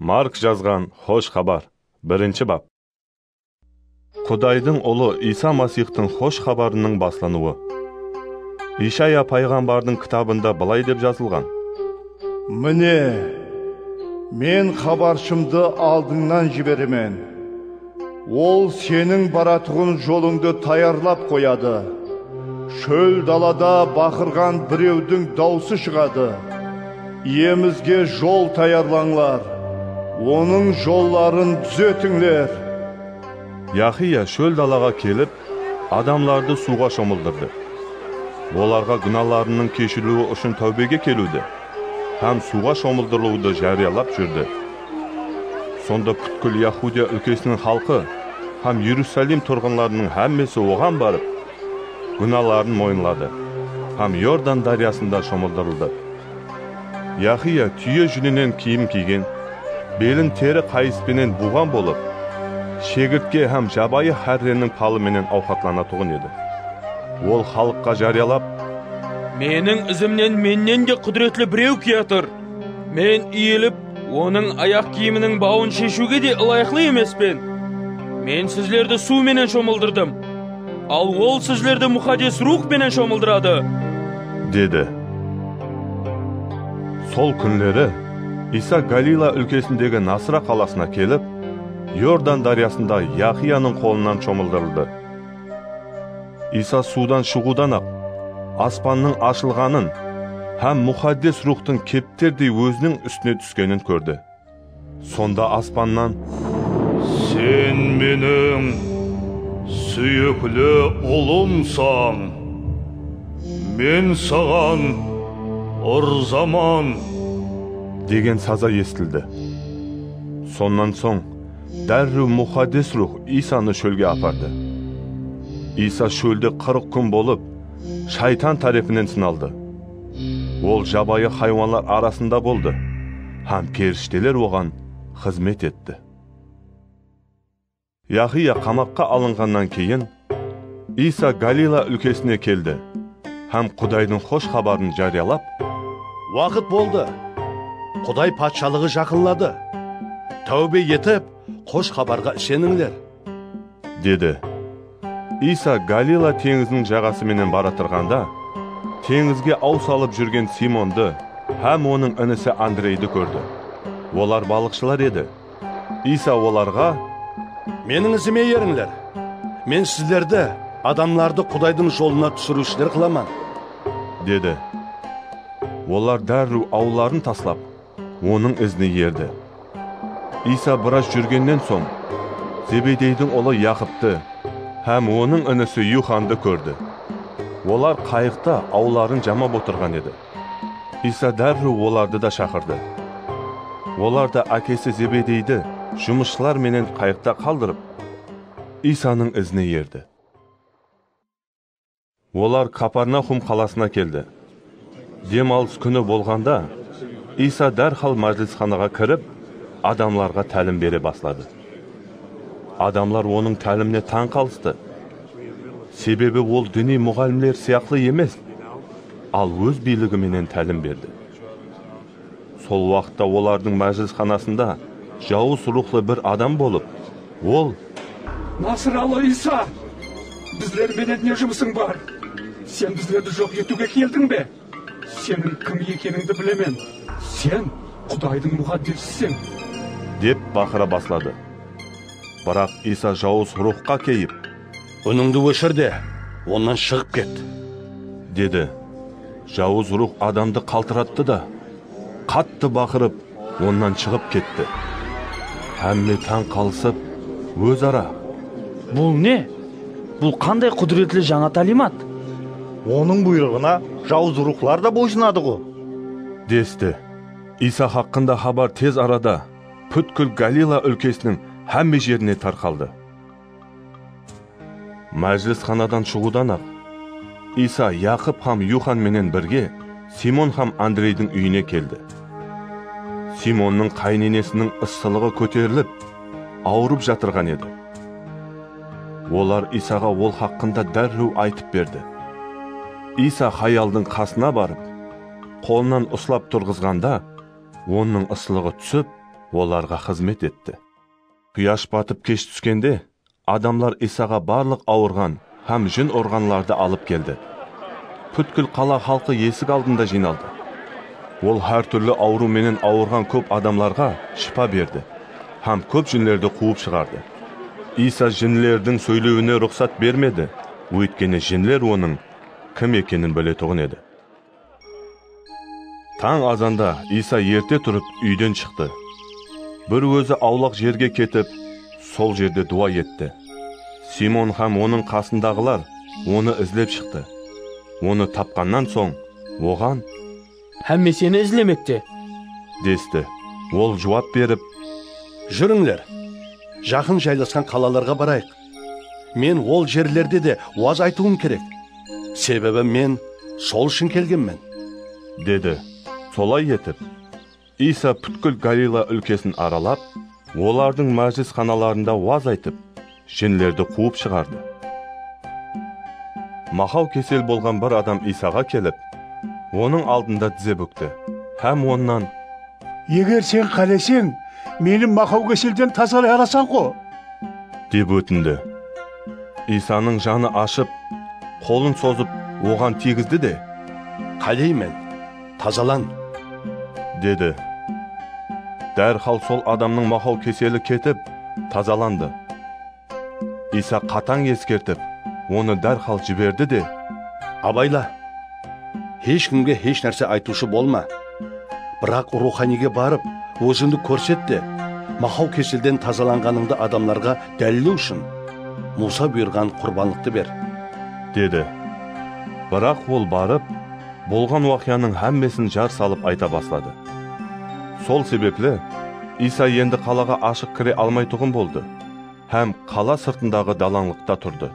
Mark жазған хош хабар, 1-ші бап. Құдайдың ұлы Иса Масихтың хош хабарының баслануы. Ишая пайғамбардың кітабында былай деп жазылған. Міне, мен хабаршымды алдыңнан жіберемен. Ол сенің баратығын жолыңды таярлап қояды. Шөл далада бақырған біреудің даусы шығады. Иемізге жол таярлаңлар. Оның жолларын түзетіңлер. Яхия шөл далаға келіп, адамларды суға шомылдырды. Оларға күналарының кешірілуі үшін тәубеге келуді, һәм суға шомылдырылуды жариялап жүрді. Сонда бүткіл Яһудия өлкесінің халқы, һәм Иерусалим тұрғындарының һәммесі оған барып, күналарын мойынлады, һәм Йордан дариясында шомылдырылды. Яхия түйе жүнінен киім киген, белін тері қайыспенен буған болып, шегіртке һәм жабайы хәрренің палыменен ауқатланатұғын еді. Ол халыққа жариялап, менің ізімнен меннен де құдіретлі біреу келатыр. Мен иіліп, оның аяқ киімінің бауын шешуге де ылайықлы емеспен. Мен сізлерді су менен шомылдырдым, ал ол сізлерді мұқадес рух менен шомылдырады, деді. Сол күнлері Иса Галила өлкесіндегі Насыра қаласына келіп, Йордан дариясында Яхияның қолынан шомылдырылды. Иса судан шығудан ақ, аспанның ашылғанын, һәм мұқаддес рухтың кептердей өзінің үстіне түскенін көрді. Сонда аспаннан: сен менің сүйіклі ұлымсың, мен саған ырзаман деген саза естілді. Соннан соң дәрру мұқаддес рух Исаны шөлге апарды. Иса шөлде 40 күн болып, шайтан тарапынан сыналды. Ол жабайы хайуанлар арасында болды, һәм періштелер оған қызмет етті. Яхия қамаққа алынғаннан кейін, Иса Галила өлкесіне келді, һәм Құдайдың хош хабарын жариялап, Уақыт болды. Құдай патшалығы жақынлады. Тәубе етіп, хош хабарға ішеніңдер, деді. Иса Галила теңізінің жағасыменен бара тұрғанда, теңізге ау салып жүрген Симонды һәм оның інісі Андрейді көрді. Олар балықшылар еді. Иса оларға: менің ізіме еріңдер. Мен сіздерді адамларды Құдайдың жолына түсірушілер қыламан, деді. Олар дәрру ауларын таслап, оның ізіне ерді. Иса біраз жүргеннен соң, Зебедейдің ұлы Яқыпты һәм оның інісі Юханды көрді. Олар қайықта ауларын жамап отырған еді. Иса дәрру оларды да шақырды. Олар да әкесі Зебедейді жұмысшылар менен қайықта қалдырып, Исаның ізіне ерді. Олар Капернаум қаласына келді. Демалыс күні болғанда, Иса дәрхал мәжілісханаға кіріп, адамларға тәлім бере бастады. Адамлар оның тәліміне таң қалысты. Себебі ол діни мұғалімдер сияқты емес, ал өз билігіменен тәлім берді. Сол уақытта олардың мәжілісханасында жауыз рухлы бір адам болып, ол: Насыралы Иса, біздерменен не жұмысың бар? Сен біздерді жоқ етуге келдің бе? Сенің кім екеніңді білемен. Сен Құдайдың мұқаддесісің, деп бақыра баслады. Бірақ Иса жауыз рухқа кейіп: үніңді өшірде, оннан шығып кет, деді. Жауыз рух адамды қалтыратты да, қатты бақырып, оннан шығып кетті. Әмме таң қалысып, өзара: бұл не? Бұл қандай құдіретлі жаңа талимат? Оның бұйрығына жауыз рухлар да бойсынады ғой, десті. Иса хақында хабар тез арада бүткіл Галила өлкесінің һәмме жеріне тарқалды. Мәжілісханадан шығудан ақ, Иса Яқып һәм Юхан менен бірге Симон һәм Андрейдің үйіне келді. Симонның қайненесінің ысылығы көтеріліп, ауырып жатырған еді. Олар Исаға ол хақында дәрру айтып берді. Иса хаялдың қасына барып, қолынан ұслап тұрғызғанда, оның ысылығы түсіп, оларға қызмет етті. Құяш батып кеш түскенде, адамlar Исаға барлық ауырған һәм жын орғанларды алып келді. Бүткіл қала халқы есік алдында жиналды. Ол һәр түрлі ауру менен ауырған көп адамларға шипа берді, һәм көп жынлерді қуып шығарды. Иса жынлердің сөйлеуіне рұқсат бермеді, өйткені жынлер оның кім екенін білетұғын еді. Таң азанда Иса ерте тұрып үйден шықты. Бір өзі аулақ жерге кетіп, сол жерде дуа етті. Симон һәм оның қасындағылар оны ізлеп шықты. Оны тапқаннан соң, оған Һәмме сені ізлемекте. десті. Ол жауап беріп, Жүріңлер, жақын жайласқан қалаларға барайық. Мен ол жерлерде де уаз айтуым керек. Себебі мен сол үшін келгенмін. деді. Солай етіп, Иса бүткіл Галила өлкесін аралап, олардың мәжілісханаларында уаз айтып, жынлерді қуып шығарды. Мақау кесел болған бір адам Исаға келіп, оның алдында тізе бүкті, һәм оннан, Егер сен қалесең, мені мақау кеселден тазалай аласың ғой, деп өтінді. Исаның жаны ашып, қолын созып, оған тигізді де, Қалеймен, тазалан. деді. Дәрхал сол адамның мақау кеселі кетіп, тазаланды. Иса қатаң ескертіп, оны дәрхал жіберді де, Абайла, ешкімге еш нәрсе айтушы болма. Бірақ руханиге барып, өзіңді көрсетті. Мақау кеселден тазаланғаныңды адамларға дәлелдеу үшін Муса бұйырған құрбанлықты бер. деді. Бірақ ол барып, болған уақияның һәммесін жар салып айта бастады. Сол себеплі, Иса енді қалаға ашық кіре алмайтұғын болды, һәм қала сыртындағы далаңлықта тұрды.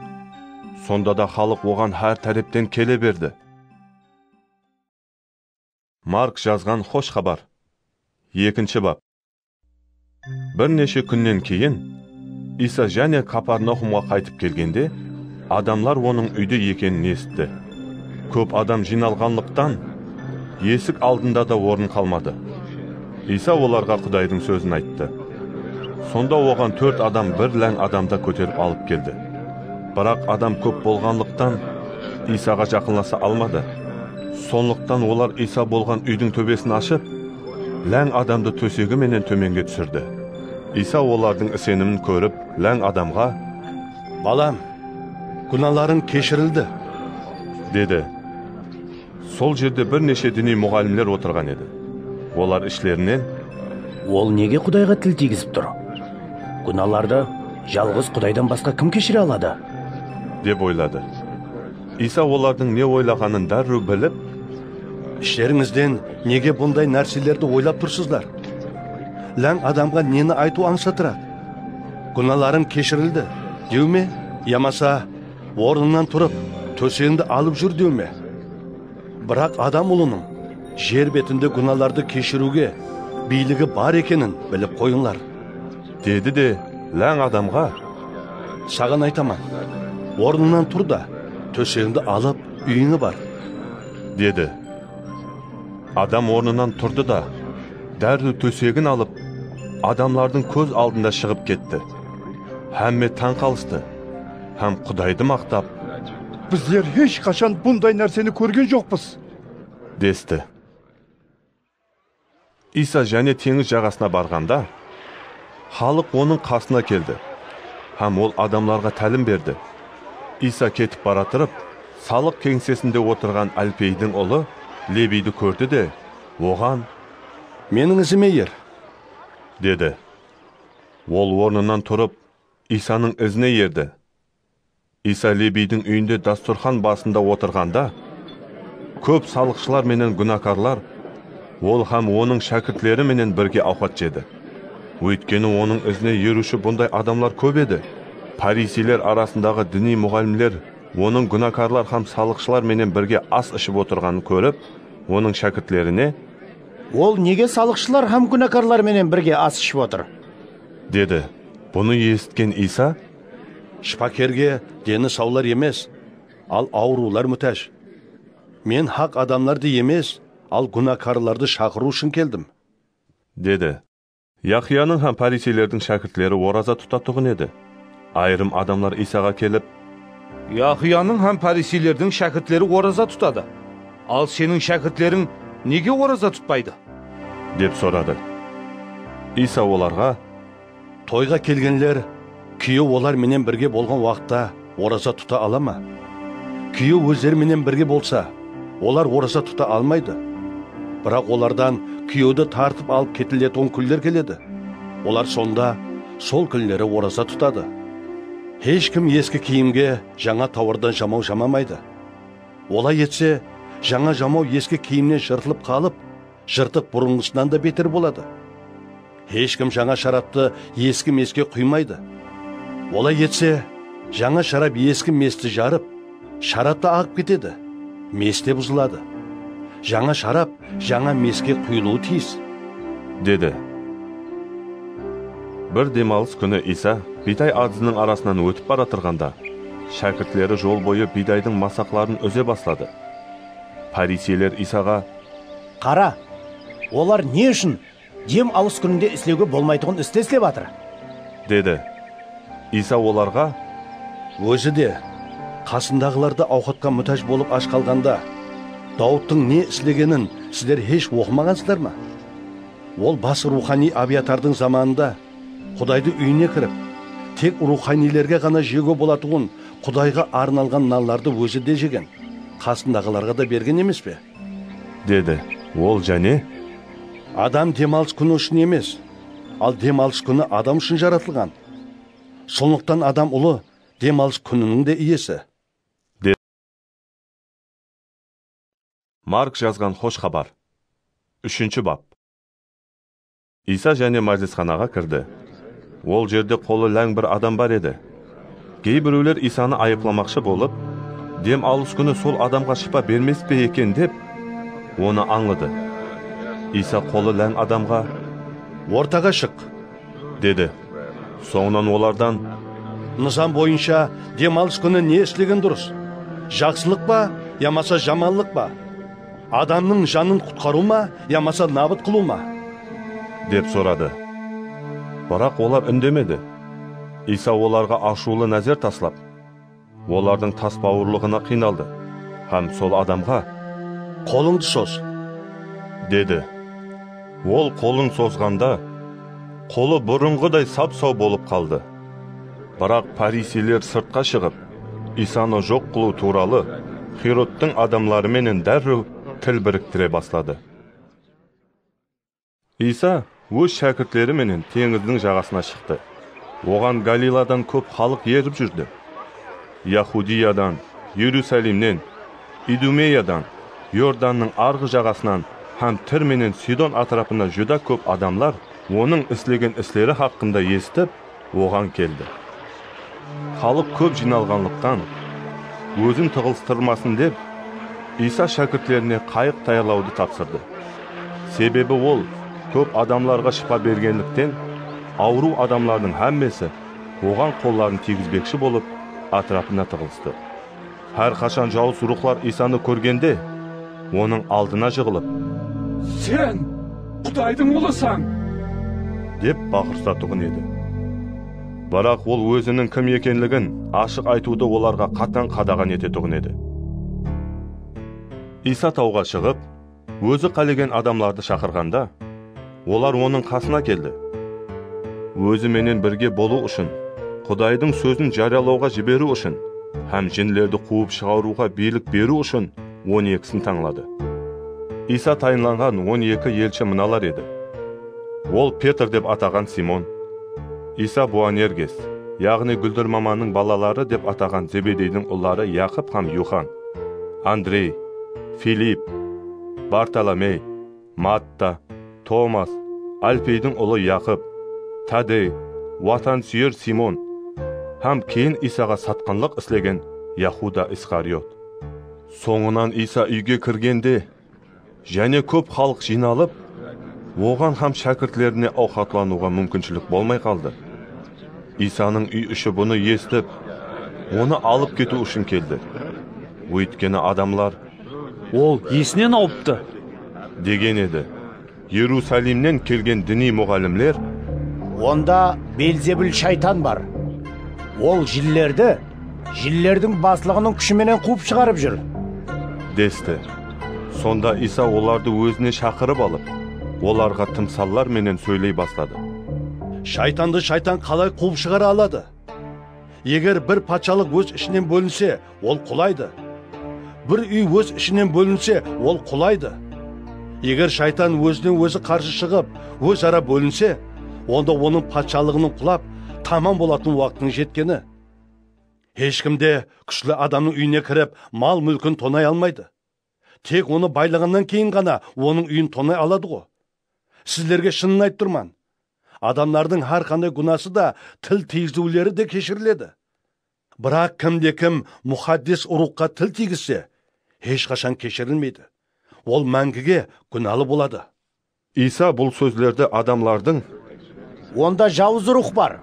Сонда да халық оған һәр тәрептен келе берді. Марк жазған хош хабар. 2 бап. Бірнеше күннен кейін, Иса және Капернаумға қайтып келгенде, адамлар оның үйде екенін естіді. Көп адам жиналғанлықтан, есік алдында да орын қалмады. Иса оларға Құдайдың сөзін айтты. Сонда оған 4 адам бір ләң адамда көтеріп алып келді. Бірақ адам көп болғанлықтан, Исаға жақынласа алмады. Сонлықтан олар Иса болған үйдің төбесін ашып, ләң адамды төсегі менен төменге түсірді. Иса олардың сенімін көріп, ләң адамға, Балам, күнәларың кешірілді, деді. Сол жерде бірнеше діни мұғалімлер отырған еді. Олар ішлерінен, Ол неге Құдайға тіл тигізіп тұр? Күнәларды жалғыз Құдайдан басқа кім кешіре алады? деп ойлады. Иса олардың не ойлағанын дәрру біліп, іштеріңізден неге бұндай нәрселерді ойлап тұрсыздар? Ләң адамға нені айту аңсатырақ? Күнәларың кешірілді, деу ме? Ямаса, орнынан тұрып, төсегіңді алып жүр деу ме? Бірақ адам ұлының жер бетінде күнәларды кешіруге билігі бар екенін біліп қойыңлар. деді де, ләң адамға, Саған айтаман, орнынан тұр да, төсегіңді алып, үйіңе бар. деді. Адам орнынан тұрды да, дәрді төсегін алып, адамлардың көз алдында шығып кетті. Һәмме таң қалысты, һәм Құдайды мақтап, біздер еш қашан бұндай нәрсені көрген жоқпыз. десті. Иса және теңіз жағасына барғанда, халық оның қасына келді, һәм ол адамларға тәлім берді. Иса кетіп бара тұрып, салық кеңсесінде отырған Әлпейдің ұлы Левиді көрді де, оған, Менің ізіме ер. деді. Ол орнынан тұрып, Исаның ізіне ерді. Иса Левидің үйінде дастұрхан басында отырғанда, көп салықшылар менен күнәкарлар, ол һәм оның шәкіртлері менен бірге ауқат жеді. Өйткені оның ізіне еруші бұндай адамлар көп еді. Парисилер арасындағы діни мұғалімлер, оның күнәкарлар һәм салықшылар менен бірге ас ішіп отырғанын көріп, оның шәкіртлеріне, Ол неге салықшылар һәм күнәкарлар менен бірге ас ішіп отыр? деді. Бұны есткен Иса, Шпакерге дені саулар емес, ал аурулар мүтәж. Мен хақ адамларды емес, ал күнәкарларды шақыру үшін келдім. деді. Yahyaның ham parisiylerдің шәкіртлері ораза тұтатығын еді. Айрым адамлар Исаға келіп, Яхияның һәм парисилердің шәкіртлері ораза тұтады. Ал сенің шәкіртлерің неге ораза тұтпайды? деп сұрады. Иса оларға, тойға келгенлер күйеу олар менен бірге болған уақытта ораза тұта ала ма? Күйеу өздері менен бірге болса, олар ораза тұта алмайды. Бірақ олардан күйеуді тартып алып кетілетін күндер келеді. Олар сонда сол күндері ораза тұтады. Ешкім ескі киімге жаңа тауардан жамау жамамайды. Олай етсе, жаңа жамау ескі киімнен жыртылып қалып, жыртық бұрынғысынан да бетер болады. Ешкім жаңа шарапты ескі меске құймайды. Олай етсе, жаңа шарап ескі месті жарып, шарапты ағып кетеді, месте бұзылады. Жаңа шарап жаңа меске құйылуы тиіс, деді. Бір демалыс күні Иса бидай адызының арасынан өтіп бара тұрғанда, шәкіртлері жол бойы бидайдың масақларын үзе бастады. Парисийлер Исаға, Қара, олар не үшін дем алыс күнінде істеуге болмайтығын істе істеп жатыр? деді. Иса оларға, өзі де қасындағыларды ауқатқа мұтаж болып аш қалғанда, Дауыттың не істегенін сіздер еш оқымағансыздар ма? Ол басы рухани Абиатардың заманында Құдайды үйіне кіріп, тек руханилерге ғана жеуге болатұғын Құдайға арналған налларды өзі де жеген, қасындағыларға да берген емес пе? деді. Ол және адам демалыс күні үшін емес, ал демалыс күні адам үшін жаратылған. Сондықтан адам ұлы демалыс күнінің де иесі. Марк жазған хош хабар. 3-ші бап. Иса және мажлисханаға кірді. Ол жерде қолы ләң бір адам бар еді. Кейбіреулер Исаны айыпламақшы болып, дем алыс күні сол адамға шипа бермес пе екен деп, оны аңлады. Иса қолы ләң адамға, ортаға шық, деді. Соңынан олардан, нызам бойынша демалыс күні не істеген дұрыс? Жақсылық па, ямаса жаманлық па? Адамның жанын құтқару ма, ямаса набыт қылу ма? деп сұрады. Бірақ олар үндемеді. Иса оларға ашулы нәзер таслап, олардың тас бауырлығына қиналды. Һәм сол адамға, қолыңды соз, деді. Ол қолын созғанда, қолы бұрынғыдай сап-сау болып қалды. Бірақ парисилер сыртқа шығып, Исаны жоқ қылу туралы Хиродтың адамларыменен дәрру тіл біріктіре бастады. Иса өз шәкіртлеріменен теңіздің жағасына шықты. Оған Галиладан көп халық еріп жүрді. Яхудиядан, Иерусалимнен, Идумеядан, Йорданның арғы жағасынан һәм Тир менен Сидон атрапына жүдә көп адамлар оның істеген істері хақында естіп, оған келді. Халық көп жиналғанлықтан, өзін тығылыстырмасын деп, Иса шәкіртлеріне қайық таярлауды тапсырды. Себебі ол, көп адамларға шипа бергенліктен, ауру адамлардың әммесі оған қолларын тигізбекші болып, атрапына тығылысты. Әр қашан жауыз рухлар Исаны көргенде, оның алдына жығылып, сен Құдайдың ұлысың, деп бақырсатуғын еді. Бірақ ол өзінің кім екенлігін ашық айтуды оларға қатаң қадаған ететуғын еді. Иса тауға шығып, өзі қалеген адамларды шақырғанда, олар оның қасына келді. Өзі менен бірге болу үшін, Құдайдың сөзін жариялауға жіберу үшін, һәм жинлерді қуып шығаруға билік беру үшін 12-сін таңлады. Иса тайынланған 12 елші мыналар еді. Ол Петр деп атаған Симон, Иса Буанергес, яғни Гүлдір маманың балалары деп атаған Зебедейдің ұллары Яқып һәм Юхан, Андрей, Филип, Бартоломей, Матта, Томас, Альфейдің ұлы Яқып, Тадей, ватан сүйер Симон, һәм кейін Исаға сатқанлық істеген Яхуда Искариот. Соңынан Иса үйге кіргенде, және көп халық жиналып, оған һәм шәкіртлеріне ауқатлануға мүмкіншілік болмай қалды. Исаның үй іші бұны естіп, оны алып кету үшін келді. Өйткені адамлар, Ол есінен ауыпты, деген еді. Иерусалимнен келген діни мұғалімлер Онда Белзебул шайтан бар. Ол жиллердің баслығының күшіменен қуып шығарып жүр. десті. Сонда Иса оларды өзіне шақырып алып, оларға тымсаллар менен сөйлей бастады. Шайтанды шайтан қалай қуып шығара алады? Егер бір патшалық өз ішінен бөлінсе, ол құлайды. Бір үй өз ішінен бөлінсе, ол құлайды. Егер шайтан өзінен өзі қарсы шығып, өз ара бөлінсе, онда оның патшалығының құлап, тамам болатын уақытының жеткені. Ешкімде күшлі адамның үйіне кіріп, мал мүлкін тонай алмайды. Тек оны байлығынан кейін ғана оның үйін тонай алады ғой. Сіздерге шынын айтып тұрман. Адамдардың har қандай гунасы да, тіл тигізулері де кешіріледі. Бірақ кім мұхаддис ұрыққа тіл тигізсе, ешқашан кешірілмейді. Ол мәңгіге күнәлі болады. Иса бұл сөздерді адамлардың Онда жауыз рух бар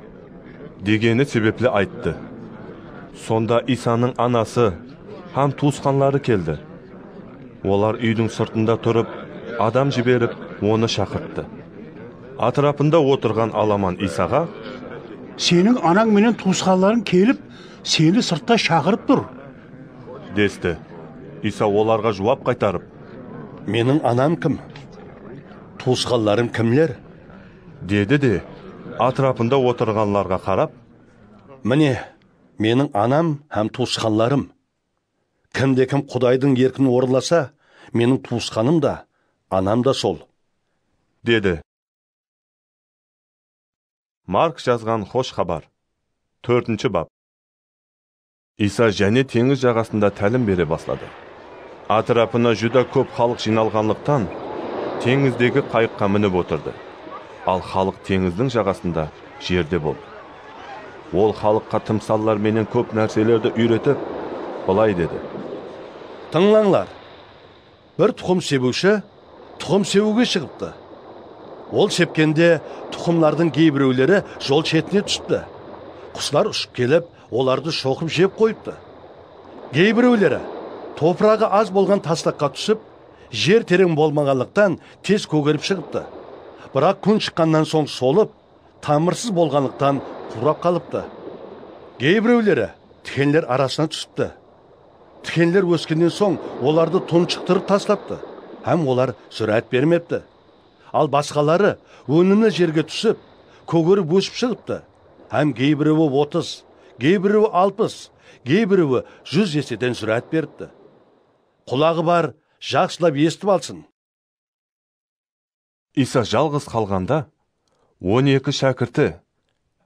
дегені себеплі айтты. Сонда Исаның анасы һәм туысқанлары келді. Олар үйдің сыртында тұрып, адам жіберіп, оны шақыртты. Атырапында отырған аламан Исаға: Сенің анаң менен туысқанларың келіп, сені сыртта шақырып тұр. десті. Иса оларға жауап қайтарып: Менің анам кім? Туысқанларым кімлер? деді де, атырапында отырғанларға қарап: Міне, менің анам һәм туысқанларым. Кім Құдайдың еркін орынласа, менің туысқаным да, анам да сол. деді. Марк жазған хош хабар. 4-ші бап. Иса және теңіз жағасында тәлім бере бастады. Атырапына жүда көп халық жиналғанлықтан, теңіздегі қайыққа мініп отырды. Ал халық теңіздің жағасында жерде болды. Ол халыққа тымсаллар менен көп нәрселерді үйретіп, былай деді: Тыңлаңлар, бір тұқым себуші, тұқым себуге шығыпты. Ол сепкенде тұқымлардың кейбіреулері жол шетіне түсіпті. Құслар ұшып келіп, оларды шоқып жеп қойыпты. Кейбіреулері топырағы аз болған тастаққа түсіп, жер терең болмағанлықтан тез көгеріп шығыпты. Бірақ күн шыққаннан соң солып, тамырсыз болғанлықтан құрап қалыпты. Кейбіреулері тікенлер арасына түсіпті. Тікенлер өскеннен соң оларды тұншықтырып тастапты, һәм олар сүрәт бермепті. Ал басқалары өнімі жерге түсіп, көгеріп өсіп шығыпты, һәм кейбіреуі 30, кейбіреуі 60, кейбіреуі 100 еседен сүрәт беріпті. Құлағы бар, жақсылап естіп алсын. Иса жалғыз қалғанда, 12 шәкірті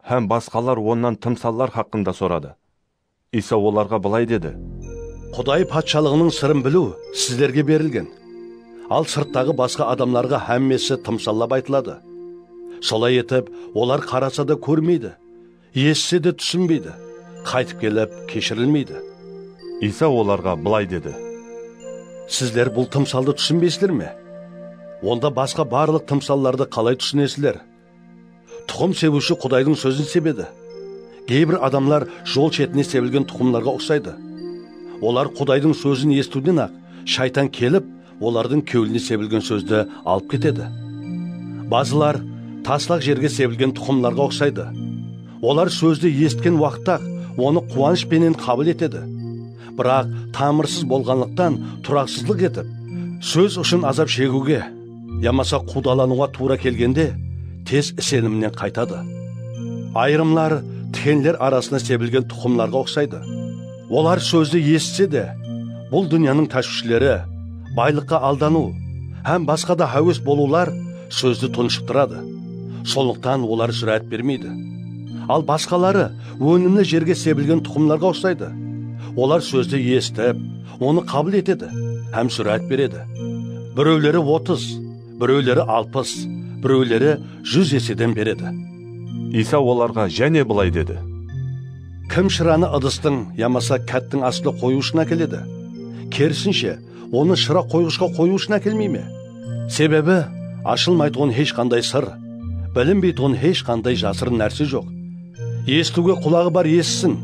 һәм басқалар оннан тымсаллар хақында сұрады. Иса оларға былай деді: Құдай патшалығының сырын білу сіздерге берілген. Ал сырттағы басқа адамларға әммесі тымсаллап айтылады. Солай етіп, олар қараса да көрмейді, естісе де түсінбейді, қайтып келіп кешірілмейді. Иса оларға былай деді: Сіздер бұл тымсалды түсінбейсіздер ме? Онда басқа барлық тымсалларды қалай түсінесіздер? Тұқым себуші Құдайдың сөзін себеді. Кейбір адамлар жол шетіне себілген тұқымларға ұқсайды. Олар Құдайдың сөзін естуден ақ, шайтан келіп, олардың кеуіліне себілген сөзді алып кетеді. Базылар таслақ жерге себілген тұқымларға ұқсайды. Олар сөзді есткен уақытта оны қуанышпенен қабыл етеді. Бірақ тамырсыз болғанлықтан тұрақсыздық етіп, сөз үшін азап шегуге, ямаса қудалануға тура келгенде, тез сенімнен қайтады. Айырымлар тікенлер арасына себілген тұқымларға ұқсайды. Олар сөзді естісе де, бұл дүнияның тәшвішлері, байлыққа алдану, һәм басқа да әуес болулар сөзді тұншықтырады. Сондықтан олар сүрәт бермейді. Ал басқалары өнімді жерге себілген тұқымларға ұқсайды. Олар сөзді естіп, оны қабыл етеді, һәм сүрәт береді. Біреулері 30, біреулері 60, біреулері 100 еседен береді. Иса оларға және былай деді: Кім шыраны ыдыстың, ямаса кәттің астына қоюшына келеді? Керісінше, оны шыра қойғышқа қоюшына келмейме? Себебі, ашылмайтын ешқандай сыр, білінбейтін ешқандай жасырын нәрсе жоқ. Естуге құлағы бар естісін.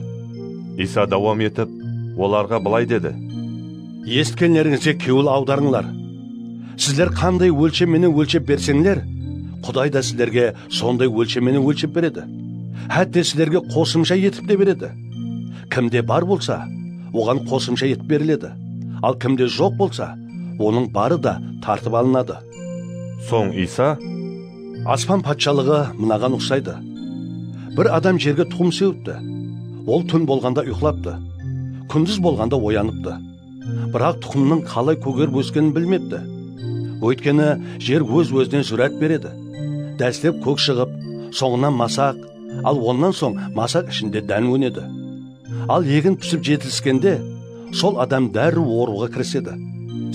Иса давам етіп, оларға былай деді: Есткенлеріңізге кеуіл аударыңлар. Сіздер қандай өлшемменен өлшеп берсеңлер, Құдай да сіздерге сондай өлшемені өлшеп береді. Хәтте сіздерге қосымша етіп те береді. Кімде бар болса, оған қосымша етіп беріледі. Ал кімде жоқ болса, оның бары да тартып алынады. Соң Иса: Аспан патшалығы мынаған ұқсайды. Бір адам жерге тұқым сеуіпті. Ол түн болғанда ұйықтапты. Күндіз болғанда ояныпты. Бірақ тұқымның қалай көгеріп өскенін білмепті. Өйткені жер өз-өзінен жүрәт береді. Дәстеп көк шығып, соңынан масақ, ал оннан соң масақ ішінде дән өнеді. Ал егін пісіп жетіліскенде, сол адам дәрі оруға кіріседі.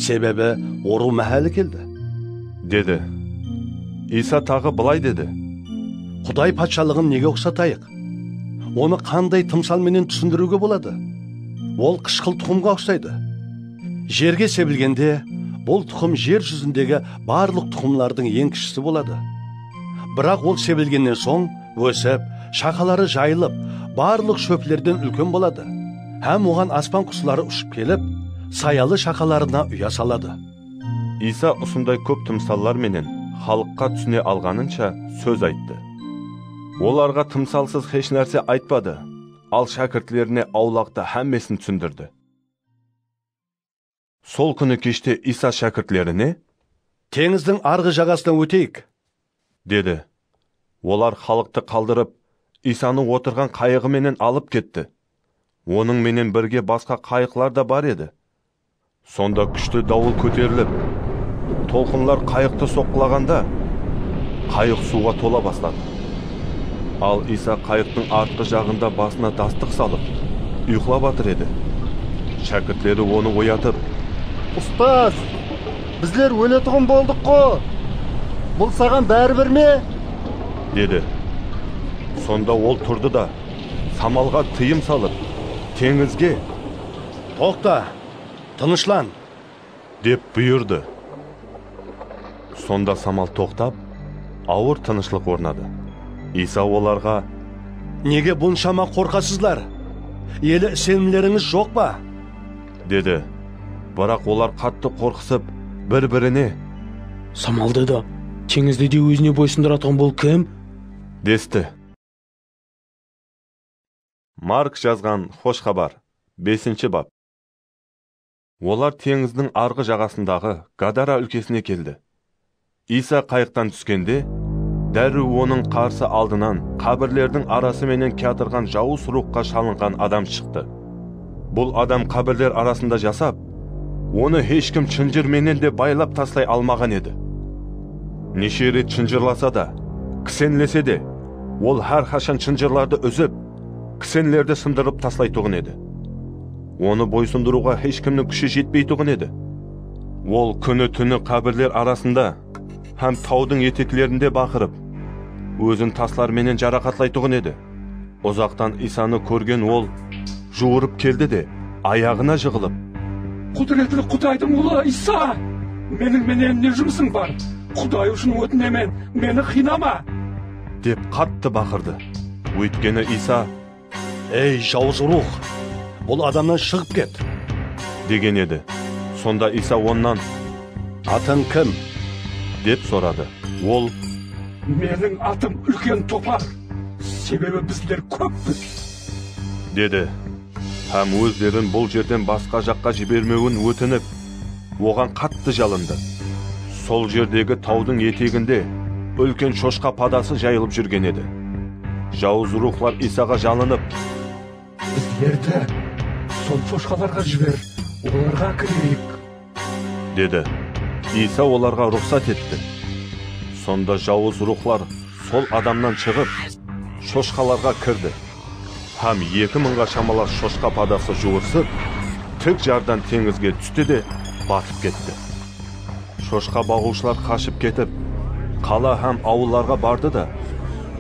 Себебі ору мәхәлі келді. Деді. Иса тағы былай деді: Құдай патшалығын неге ұқсатайық? Оны қандай тымсалменен түсіндіруге болады? Ол қышқыл тұқымға ұқсайды. Жерге себілгенде, бұл тұқым жер жүзіндегі барлық тұқымлардың ең кішісі болады. Бірақ ол себілгеннен соң өсіп, шақалары жайылып, барлық шөплерден үлкен болады. Һәм оған аспан құслары ұшып келіп, саялы шақаларына ұя салады. Иса осындай көп тымсаллар менен халыққа түсіне алғанынша сөз айтты. Оларға тымсалсыз еш нәрсе айтпады, ал шәкіртлеріне аулақта һәммесін түсіндірді. Сол күні кеште Иса шәкіртлеріне: Теңіздің арғы жағасынан өтейік, деді. Олар халықты қалдырып, Исаны отырған қайығы менен алып кетті. Оның менен бірге басқа қайықлар да бар еді. Сонда күшті дауыл көтеріліп, толқынлар қайықты соққылағанда, қайық суға тола бастады. Ал Иса қайықтың артқы жағында басына дастық салып, ұйықтап жатыр еді. Шәкіртлері оны оятып: Ұстаз, біздер өлетұғын болдық қо. Бұл саған бәрібір ме? деді. Сонда ол тұрды да, самалға тыйым салып, теңізге: Тоқта, тынышлан, деп бұйырды. Сонда самал тоқтап, ауыр тынышлық орнады. Иса оларға: Неге бұншама қорқасыздар? Елі сенімлеріңіз жоқ ба? деді. Бірақ олар қатты қорқысып, бір-біріне: Самалды да, теңізді де өзіне бойсындыратын бұл кім? десті. Марк жазған хош хабар, 5-ші бап. Олар теңіздің арғы жағасындағы Гадара өлкесіне келді. Иса қайықтан түскенде, дәрі оның қарсы алдынан қабірлердің арасы менен кятырған жауыз рухқа шалынған адам шықты. Бұл адам қабірлер арасында жасап, оны ешкім шынжырменен де байлап таслай алмаған еді. Неше рет шынжырласа да, кісенлесе де, ол әр қашан шынжырларды үзіп, кісенлерді сындырып таслайтұғын еді. Оны бойсындыруға ешкімнің күші жетпейтұғын еді. Ол күні-түні қабірлер арасында һәм таудың етеклерінде бақырып, өзін тасларменен жарақатлайтұғын еді. Ұзақтан Исаны көрген ол жуырып келді де, аяғына жығылып: Құдіретлі Құдайдың ұлы Иса, менің не жұмысың бар? Құдай үшін өтінемін, мені қинама, деп қатты бақырды. Өйткені Иса: Ей жауыз рух, бұл адамнан шығып кет, деген еді. Сонда Иса оннан: Атың кім? деп сұрады. Ол: Менің атым үлкен топар, себебі біздер көппіз, деді. Һәм өздерін бұл жерден басқа жаққа жібермеуін өтініп, оған қатты жалынды. Сол жердегі таудың етегінде үлкен шошқа падасы жайылып жүрген еді. Жауыз рухлар Исаға жалынып: біздерді сол шошқаларға жібер, оларға кірейік, деді. Иса оларға рұқсат етті. Сонда жауыз рухлар сол адамнан шығып, шошқаларға кірді. Һәм 2000-ға шамалар шошқа падасы жуырсып, тік жардан теңізге түсті де батып кетті. Шошқа бағушылар қашып кетіп, қала һәм ауылларға барды да,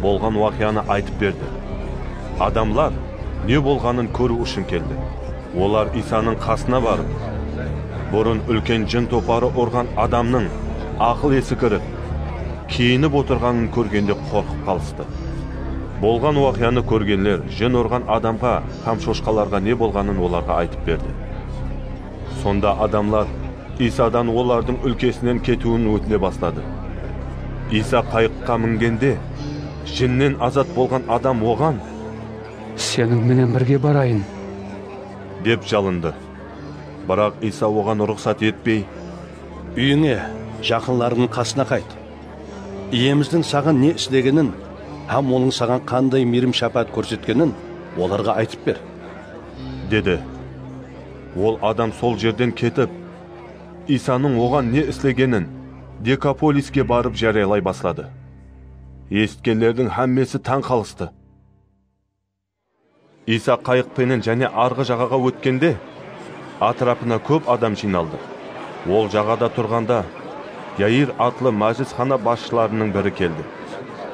болған уақияны айтып берді. Адамлар не болғанын көру үшін келді. Олар Исаның қасына барып, бұрын үлкен жын топары ұрған адамның ақыл есі кіріп, киініп отырғанын көргенде қорқып қалысты. Болған уақияны көргенлер жын ұрған адамға һәм шошқаларға не болғанын оларға айтып берді. Сонда адамлар Исадан олардың өлкесінен кетуін өтіне бастады. Иса қайыққа мінгенде жиннен азат болған адам оған Сенің менен бірге барайын. деп жалынды. Бірақ Иса оған рұқсат етпей, Үйіңе, жақынларыңның қасына қайт. Иеміздің саған не істегенін, һәм оның саған қандай мейірім шапат көрсеткенін оларға айтып бер. деді. Ол адам сол жерден кетіп, Исаның оған не істегенін Декаполиске барып жариялай бастады. Естігендердің әммесі таң қалысты. Иса қайықпенен және арғы жағаға өткенде, атырапына көп адам жиналды. Ол жағада тұрғанда, Яир атлы мәжілісхана басшыларының бірі келді.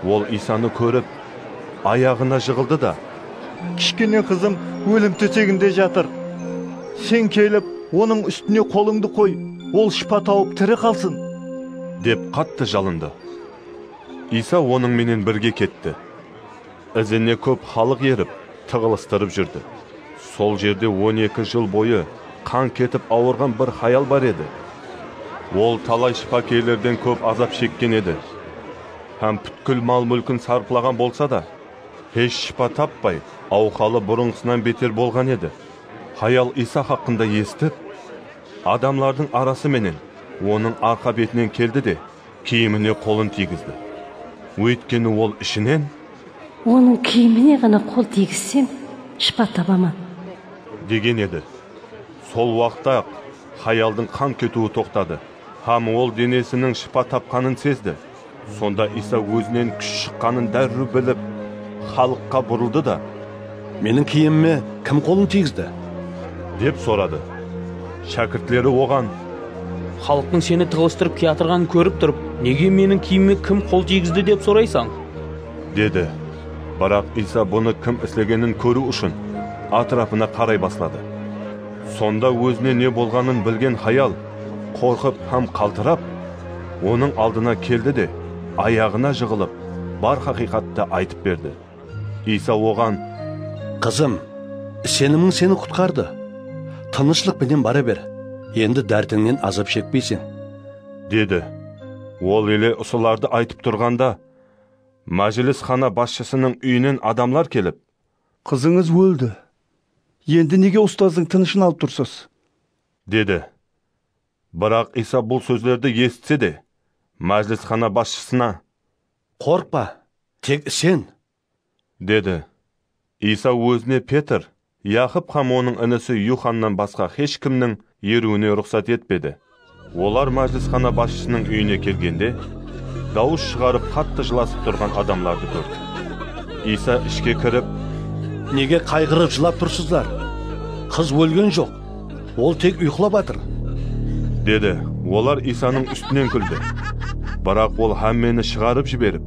Ол Исаны көріп, аяғына жығылды да, Кішкене қызым өлім төсегінде жатыр. Сен келіп, оның үстіне қолыңды қой, ол шипа тауып тірі қалсын. деп қатты жалынды. Иса оның менен бірге кетті. Ізіне көп халық еріп, тығылыстырып жүрді. Сол жерде 12 жыл бойы қан кетіп ауырған бір хаял бар еді. Ол талай шипакерлерден көп азап шеккен еді. Һәм бүткіл мал мүлкін сарқылаған болса да, еш шипа таппай, ауқалы бұрынғысынан бетер болған еді. Хаял Иса хақында естіп, адамлардың арасы менен оның арқа бетінен келді де, киіміне қолын тигізді. Өйткені ол ішінен Оның киіміне ғана қол тигізсем, шипа табамын деген еді. Сол уақытта хаялдың қан кетуі тоқтады. Һәм ол денесінің шипа тапқанын сезді. Сонда Иса өзінен күш шыққанын дәрру біліп, халыққа бұрылды да, Менің киіміме кім қолын тигізді? деп сұрады. Шәкіртлері оған, Халықтың сені тығылыстырып киятырғанын көріп тұрып, неге менің киіміме кім қол тигізді деп сұрайсың? деді. Бірақ Иса бұны кім істегенін көру үшін атырапына қарай бастады. Сонда өзіне не болғанын білген хаял, қорқып һәм қалтырап, оның алдына келді де, аяғына жығылып, бар хақиқатты айтып берді. Иса оған, Қызым, сенімің сені құтқарды. Тынышлық пенен бара бер. Енді дәртіңнен азап шекпейсің. деді. Ол еле ұсыларды айтып тұрғанда, мәжілісхана басшысының үйінен адамлар келіп, Қызыңыз өлді. Енді неге ұстаздың тынышын алып тұрсыз? деді. Бірақ Иса бұл сөздерді естісе де, мәжілісхана басшысына, Қорқпа, тек сен. деді. Иса өзіне Петр, Яқып һәм оның інісі Юханнан басқа ешкімнің еруіне рұқсат етпеді. Олар мәжілісхана басшысының үйіне келгенде, дауыс шығарып қатты жыласып тұрған адамларды көрді. Иса ішке кіріп, Неге қайғырып жылап тұрсыздар? Қыз өлген жоқ. Ол тек ұйқылап жатыр. деді. Олар Исаның үстінен күлді. Бірақ ол әммені шығарып жіберіп,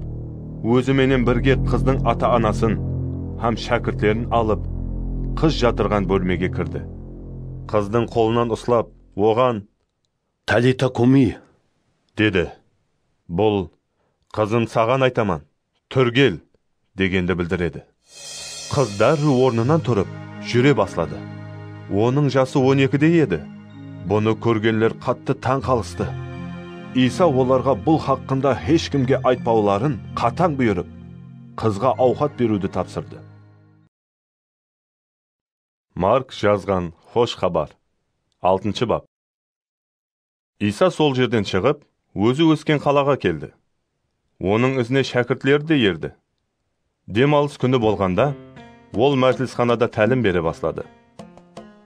өзіменен бірге қыздың ата-анасын һәм шәкіртлерін алып, қыз жатырған бөлмеге кірді. Қыздың қолынан ұслап, оған, Талита куми, деді. Бұл, қызым саған айтаман, түргел, дегенді білдіреді. Қыз дәрру орнынан тұрып, жүре баслады. Оның жасы 12-де еді. Бұны көргенлер қатты таң қалысты. Иса оларға бұл хақында ешкімге айтпауларын қатаң бұйырып, қызға ауқат беруді тапсырды. Марк жазған хош хабар. 6 бап. Иса сол жерден шығып, өзі өскен қалаға келді. Оның ізіне шәкіртлері де ерді. Демалыс күні болғанда, ол мәжілісханада тәлім бере бастады.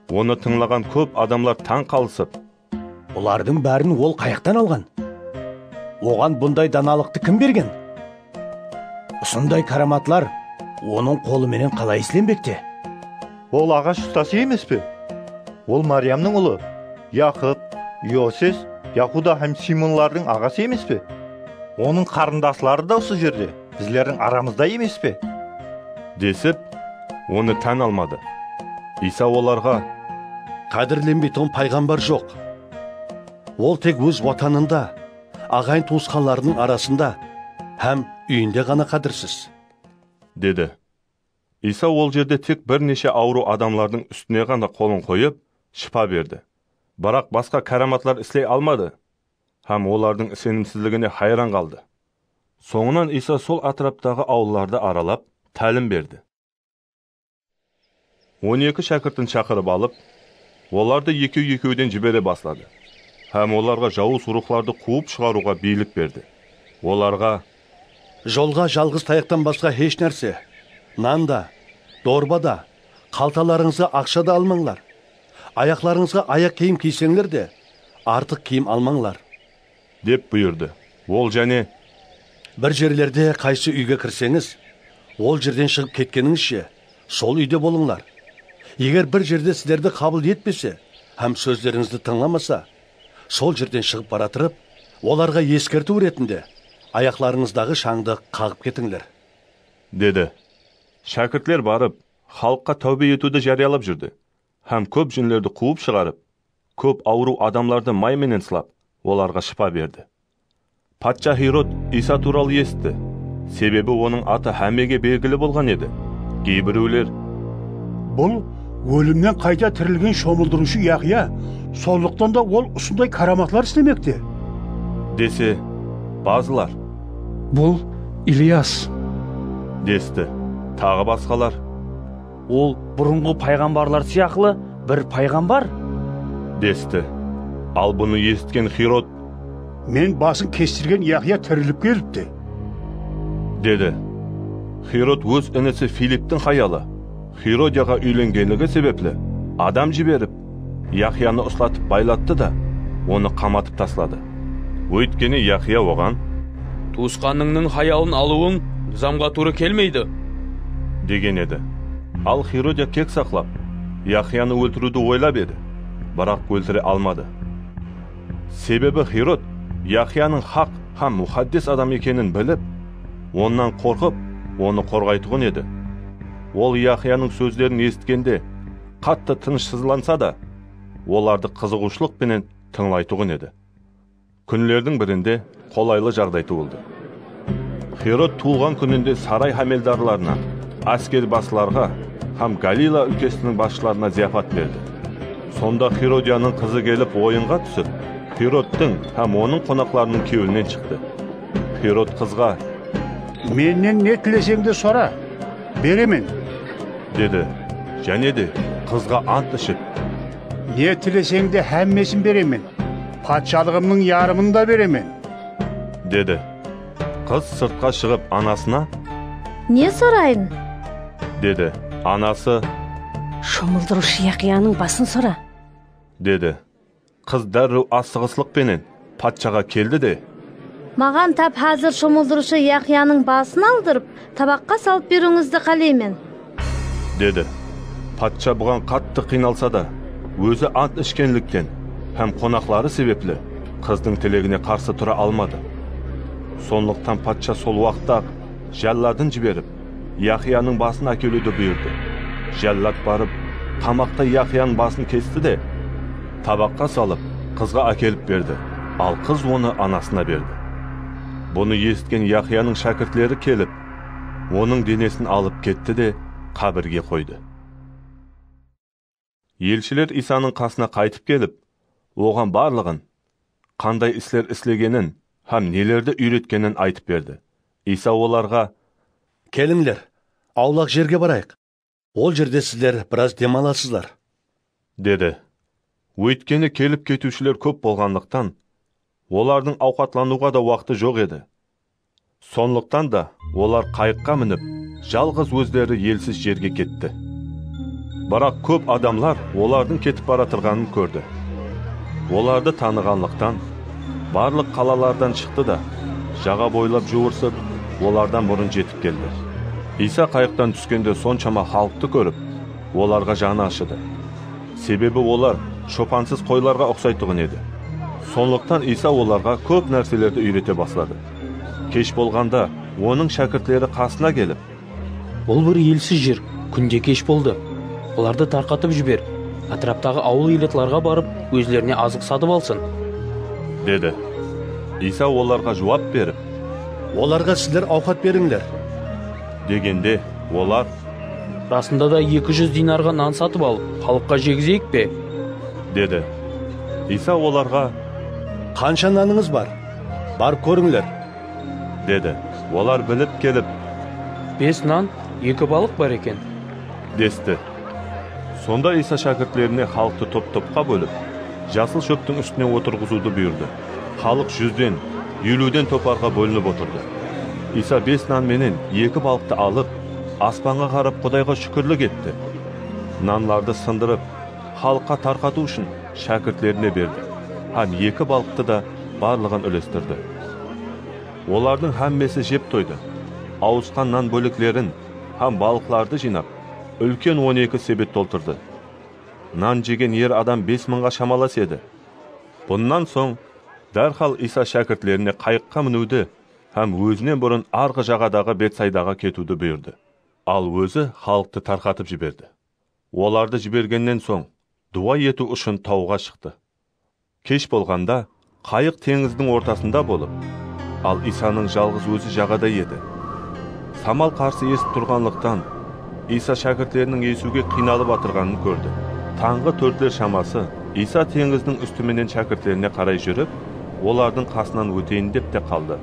Оны тыңлаған көп адамлар таң қалысып, Олардың бәрін ол қайықтан алған. Оған бұндай даналықты кім берген? Осындай караматлар оның қолыменен қалай істелінбекте? Ол ағаш ұстасы емес пе? Ол Мариямның ұлы, Яқып, Иосес, Яқуда һәм Симонлардың ағасы емес пе? Оның қарындаслары да осы жерде, біздердің арамызда емес пе? десіп, оны тән алмады. Иса оларға, қадірленбейтін пайғамбар жоқ. Ол тек өз ватанында, ағайын туысқандарының арасында, һәм үйінде ғана қадірсіз, деді. Иса ол жерде тек бірнеше ауру адамлардың үстіне ғана қолын қойып, шипа берді. Бірақ басқа караматлар істей алмады, һәм олардың сенімсіздігіне хайран қалды. Soğunan İsa sol atraptағы ауылларды aralab, ta'lim berdi. 12 şakirtin çakırıp alıp, onlarda екеу-екеуден жібере бастады. Hem onlarga жауыз ruhларды қуып шығаруға билік берді. Оларға: Жолға жалғыз таяқтан басқа еш нәрсе, нан да, дорба да, қалталарыңызға ақша да алмаңлар. Аяқларыңызға аяқ киім кисеңлер де, артық киім алмаңлар. деп бұйырды. Ол және: Bir жерлерде қайсы үйге кірсеңіз, ол жерден шығып кеткеніңізше, сол үйде болыңлар. Егер бір жерде сіздерді қабыл етпесе, һәм сөздеріңізді тыңламаса, сол жерден шығып баратырып, оларға ескерту ретінде аяқларыңыздағы шаңды қағып кетіңлер. Деді. Шәкіртлер барып, халыққа тәубе етуді жариялап жүрді. Һәм көп жүнлерді қуып шығарып, көп ауру адамларды майменен сылап, оларға шипа берді. Патша Хирод İsa туралы естті. Себебі оның аты һәммеге белгілі болған еді. Кейбіреулер: Бұл өлімнен қайта тірілген шомылдырушы Яхия, сондықтан да ол осындай караматлар істемекте. десе, bazılar: Бұл Ильяс. десті. Тағы басқалар: Ол бұрынғы пайғамбарлар сияқлы бір пайғамбар. десті. Ал бұны естіген Хирод: Мен басын кестірген Яхия тіріліп келіпті. деді. Хирод өз інісі Филиптің хаялы, Хиродияға үйленгенлігі себеплі адам жіберіп, Яхияны ұслатып байлатты да, оны қаматып таслады. Өйткені Яхия оған: Туысқаныңның хаялын алуың низамға туры келмейді деген еді. Ал Хиродия кек сақлап, Яхияны өлтіруді ойлап еді, бірақ өлтіре алмады. Себебі Хирод Яхияның хақ һәм мұхаддес адам екенін біліп, оннан қорқып, оны қорғайтұғын еді. Ол Яхияның сөздерін естігенде қатты тынышсызланса да, оларды қызығушылықпенен тыңлайтұғын еді. Күнлердің бірінде қолайлы жағдай туылды. Хирод туылған күнінде сарай хамелдарларына, әскер басшыларға һәм Галила өлкесінің басшыларына зияфат берді. Сонда Хиродияның қызы келіп ойынға түсіп, Хиродтың һәм оның қонақларының кеуінен шықты. Хирод қызға: Менен не тілесеңді сора, беремен. деді. Және де қызға ант ішіп: Не тілесеңді һәммесін беремен. Патшалығымның ярымын да беремен. деді. Қыз сыртқа шығып анасына: Не сорайын? деді. Анасы: Шомылдырушы Яхияның басын сора. деді. Қыз дәрру асығыслықпенен патшаға келді де: Маған тап hazır шомылдырушы Яхияның басын алдырып, табаққа салып беруіңізді қалеймен. деді. Патша бұған қатты қиналса да, өзі ант ішкенліктен һәм қонақлары себеплі қыздың тілегіне қарсы тұра алмады. Сондықтан патша сол уақытта жәлладын жіберіп, Яхияның басын әкелуді бұйырды. Жәллад барып, қамақта Яхияның басын кесті де, табаққа салып, қызға әкеліп берді. Ал қыз оны анасына берді. Бұны естіген Яхияның шәкіртлері келіп, оның денесін алып кетті де қабірге қойды. Елшілер İsa'ның қасына қайтып келіп, оған барлығын, қандай істер істегенін һәм нелерді үйреткенін айтып берді. İsa оларға: Келіңлер, аулақ жерге барайық. Ол жерде сіздер біраз демаласыздар, деді. Өйткені келіп кетушілер көп болғандықтан, олардың ауқатлануға да уақыты жоқ еді. Сондықтан да олар қайыққа мініп, жалғыз өздері елсіз жерге кетті. Бірақ көп адамлар олардың кетіп бара тұрғанын көрді. Оларды танығанлықтан барлық қалалардан шықты да, жаға бойлап жуырсып, олардан бұрын жетіп келді. İsa қайықтан түскенде соншама халықты көріп, оларға жаны ашыды. Себебі олар шопансыз қойларға ұқсайтұғын еді. Сондықтан İsa оларға көп нәрселерді үйрете бастады. Кеш болғанда оның шәкіртлері қасына келіп: Бұл бір елсіз жер, күнде кеш болды. Оларды тарқатып жібер. Атраптағы ауыл елетларға барып, өзлеріне азық сатып алсын, деді. İsa оларға жауап беріп: оларға сіздер ауқат беріңдер. дегенде олар: Расында да 200 динарға нан сатып алып, халыққа жегізейік пе? деді. İsa оларға: Қанша наныңыз бар? Барып көріңлер, деді. Олар біліп келіп, 5 нан, 2 балық бар екен. десті. Сонда Иса шәкіртлеріне халықты топ-топқа бөліп, жасыл шөптің үстіне отырғызуды бұйырды. Халық 100-ден, 50-ден топарға бөлініп отырды. Иса 5 нан менен 2 балықты алып, аспанға қарап Құдайға шүкірлік етті. Нанларды сындырып, халыққа тарқату үшін шәкіртлеріне берді. Һәм 2 балықты да барлығын үлестірді. Олардың һәммесі жеп тойды. Ауысқан нан бөліклерін һәм балықларды жинап, үлкен 12 себет толтырды. Нан жеген ер адам 5000-ға шамалас еді. Бұннан соң дәрхал Иса шәкіртлеріне қайыққа мінуді һәм өзінен бұрын арғы жағадағы Бетсайдаға кетуді бұйырды. Ал өзі халықты тарқатып жіберді. Оларды жібергеннен соң дуа ету үшін тауға шықты. Кеш болғанда қайық теңіздің ортасында болып, ал Исаның жалғыз өзі жағада еді. Самал қарсы есіп тұрғанлықтан Иса шәкіртлерінің есуге қиналып атырғанын көрді. Таңғы 4-лер шамасы Иса теңіздің үстіменен шәкіртлеріне қарай жүріп, олардың қасынан өтейін деп те қалды.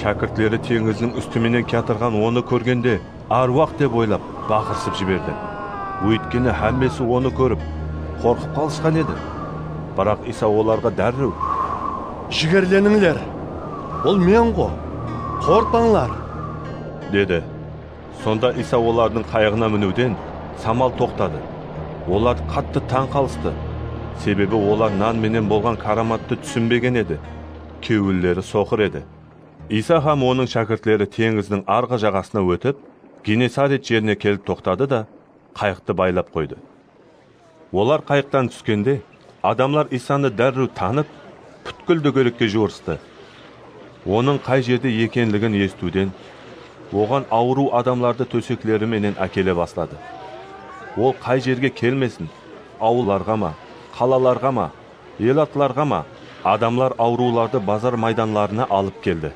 Шәкіртлері теңіздің үстіменен кетірған оны көргенде аруақ деп ойлап бақырсып жіберді. Өйткені һәммесі оны көріп, қорқып қалысқан еді. Бірақ Иса оларға дәрреу: Жігерленіңдер, ол мен ғой, қорқпаңлар, деді. Сонда Иса олардың қайығына мінуден самал тоқтады. Олар қатты таң қалысты. Себебі олар нан менен болған караматты түсінбеген еді. Кеуіллері соқыр еді. Иса һәм оның шәкіртлері теңіздің арғы жағасына өтіп, Генесарет жеріне келіп тоқтады да қайықты байлап қойды. Олар қайықтан түскенде адамлар Исаны дәрру танып, бүткіл дөңгелекке жуырысты. Оның қай жерде екенлігін естуден, оған ауру адамларды төсеклері менен әкеле бастады. Ол қай жерге келмесін, ауылларға ма, қалаларға ма, елатларға ма, адамлар ауруларды базар майданларына алып келді.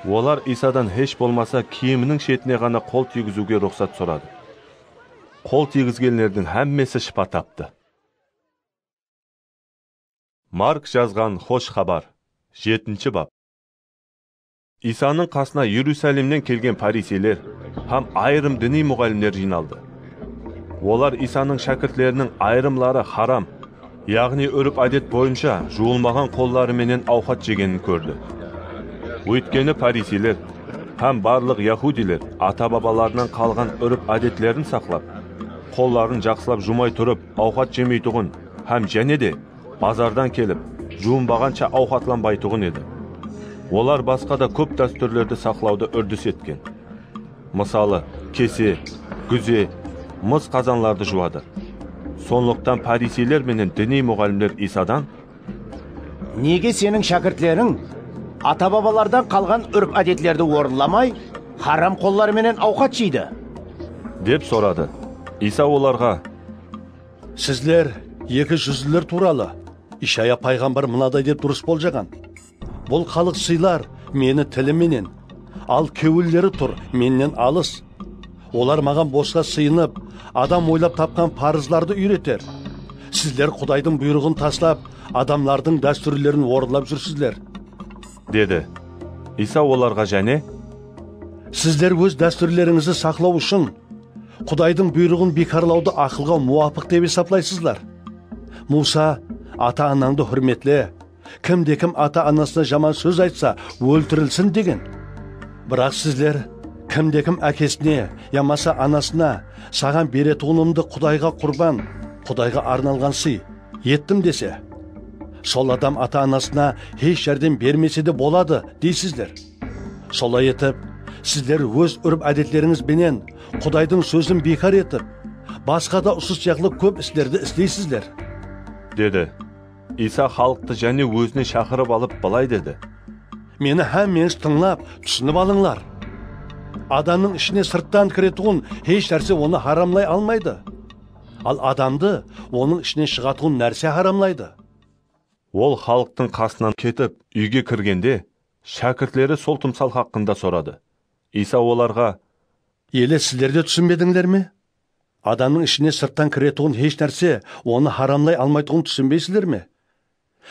Олар Исадан еш болмаса киімінің шетіне ғана қол тигізуге рұқсат сұрады. Қол тигізгендердің һәммесі шипа тапты. Марк жазған хош хабар, 7-ші бап. Исаның қасына Иерусалимнен келген фарисейлер һәм айрым діни мұғалімдер жиналды. Олар Исаның шәкіртлерінің айрымлары харам, яғни өріп әдет бойынша жуылмаған қоллары менен ауқат жегенін көрді. Өйткені фарисейлер һәм барлық яһудилер ата-бабаларынан қалған өріп әдетлерін сақлап, қолларын жақсылап жумай тұрып ауқат жемейтұғын һәм және де базардан келіп жуынбағанша ауқатланбайтұғын еді. Олар басқа да көп дәстүрлерді сақлауды үрдіс еткен. Мысалы, кесе, күзе, мыс қазанларды жуады. Сонлықтан фарисейлер менен діни мұғалімдер Исадан: Неге сенің шәкіртлерің ата-бабалардан қалған үрп әдетлерді орынламай, харам қолларыменен ауқат жейді? деп сұрады. Иса оларға: Сізлер екі жүзділер туралы Ишая пайғамбар мынадай деп дұрыс болжаған: Бұл халық сыйлар мені тіліменен, ал кеуіллері тұр менен алыс. Олар маған босқа сыйынып, адам ойлап тапқан парызларды үйретер. Сіздер Құдайдың бұйрығын таслап, адамлардың дәстүрлерін орындап жүрсіздер, деді. Иса оларға және: Сіздер өз дәстүрлеріңізді сақлау үшін Құдайдың бұйрығын бекарлауды ақылға муафық деп есаплайсыздар. Муса ата-анаңды hürmetle, кім-де-кім ата-анасына жаман сөз айтса өлтірілсін деген. Бірақ сіздер кім-де-кім әкесіне, ямаса анасына саған беретұғынымды Құдайға құрбан, Құдайға арналған сый еттім десе, сол адам ата-анасына еш жәрдем бермесе де болады дейсіздер. Солай етіп, сіздер өз үріп әдетлеріңіз бенен Құдайдың сөзін бекар етіп, басқа да ұсыс яқлы көп істерді істейсіздер, деді. Иса халықты және өзіне шақырып алып былай деді: Мені һәммеңіз тыңлап, түсініп алыңлар. Адамның ішіне сырттан кіретұғын еш нәрсе оны харамлай алмайды. Ал адамды оның ішіне шығатұғын нәрсе харамлайды. Ол халықтың қасынан кетіп, үйге кіргенде, шәкіртлері сол тұмсал хақында сұрады. Иса оларға: Елі сіздерде түсінбедіңдер ме? Адамның ішіне сырттан кіретұғын еш нәрсе оны харамлай алмайтұғын түсінбейсіздер ме?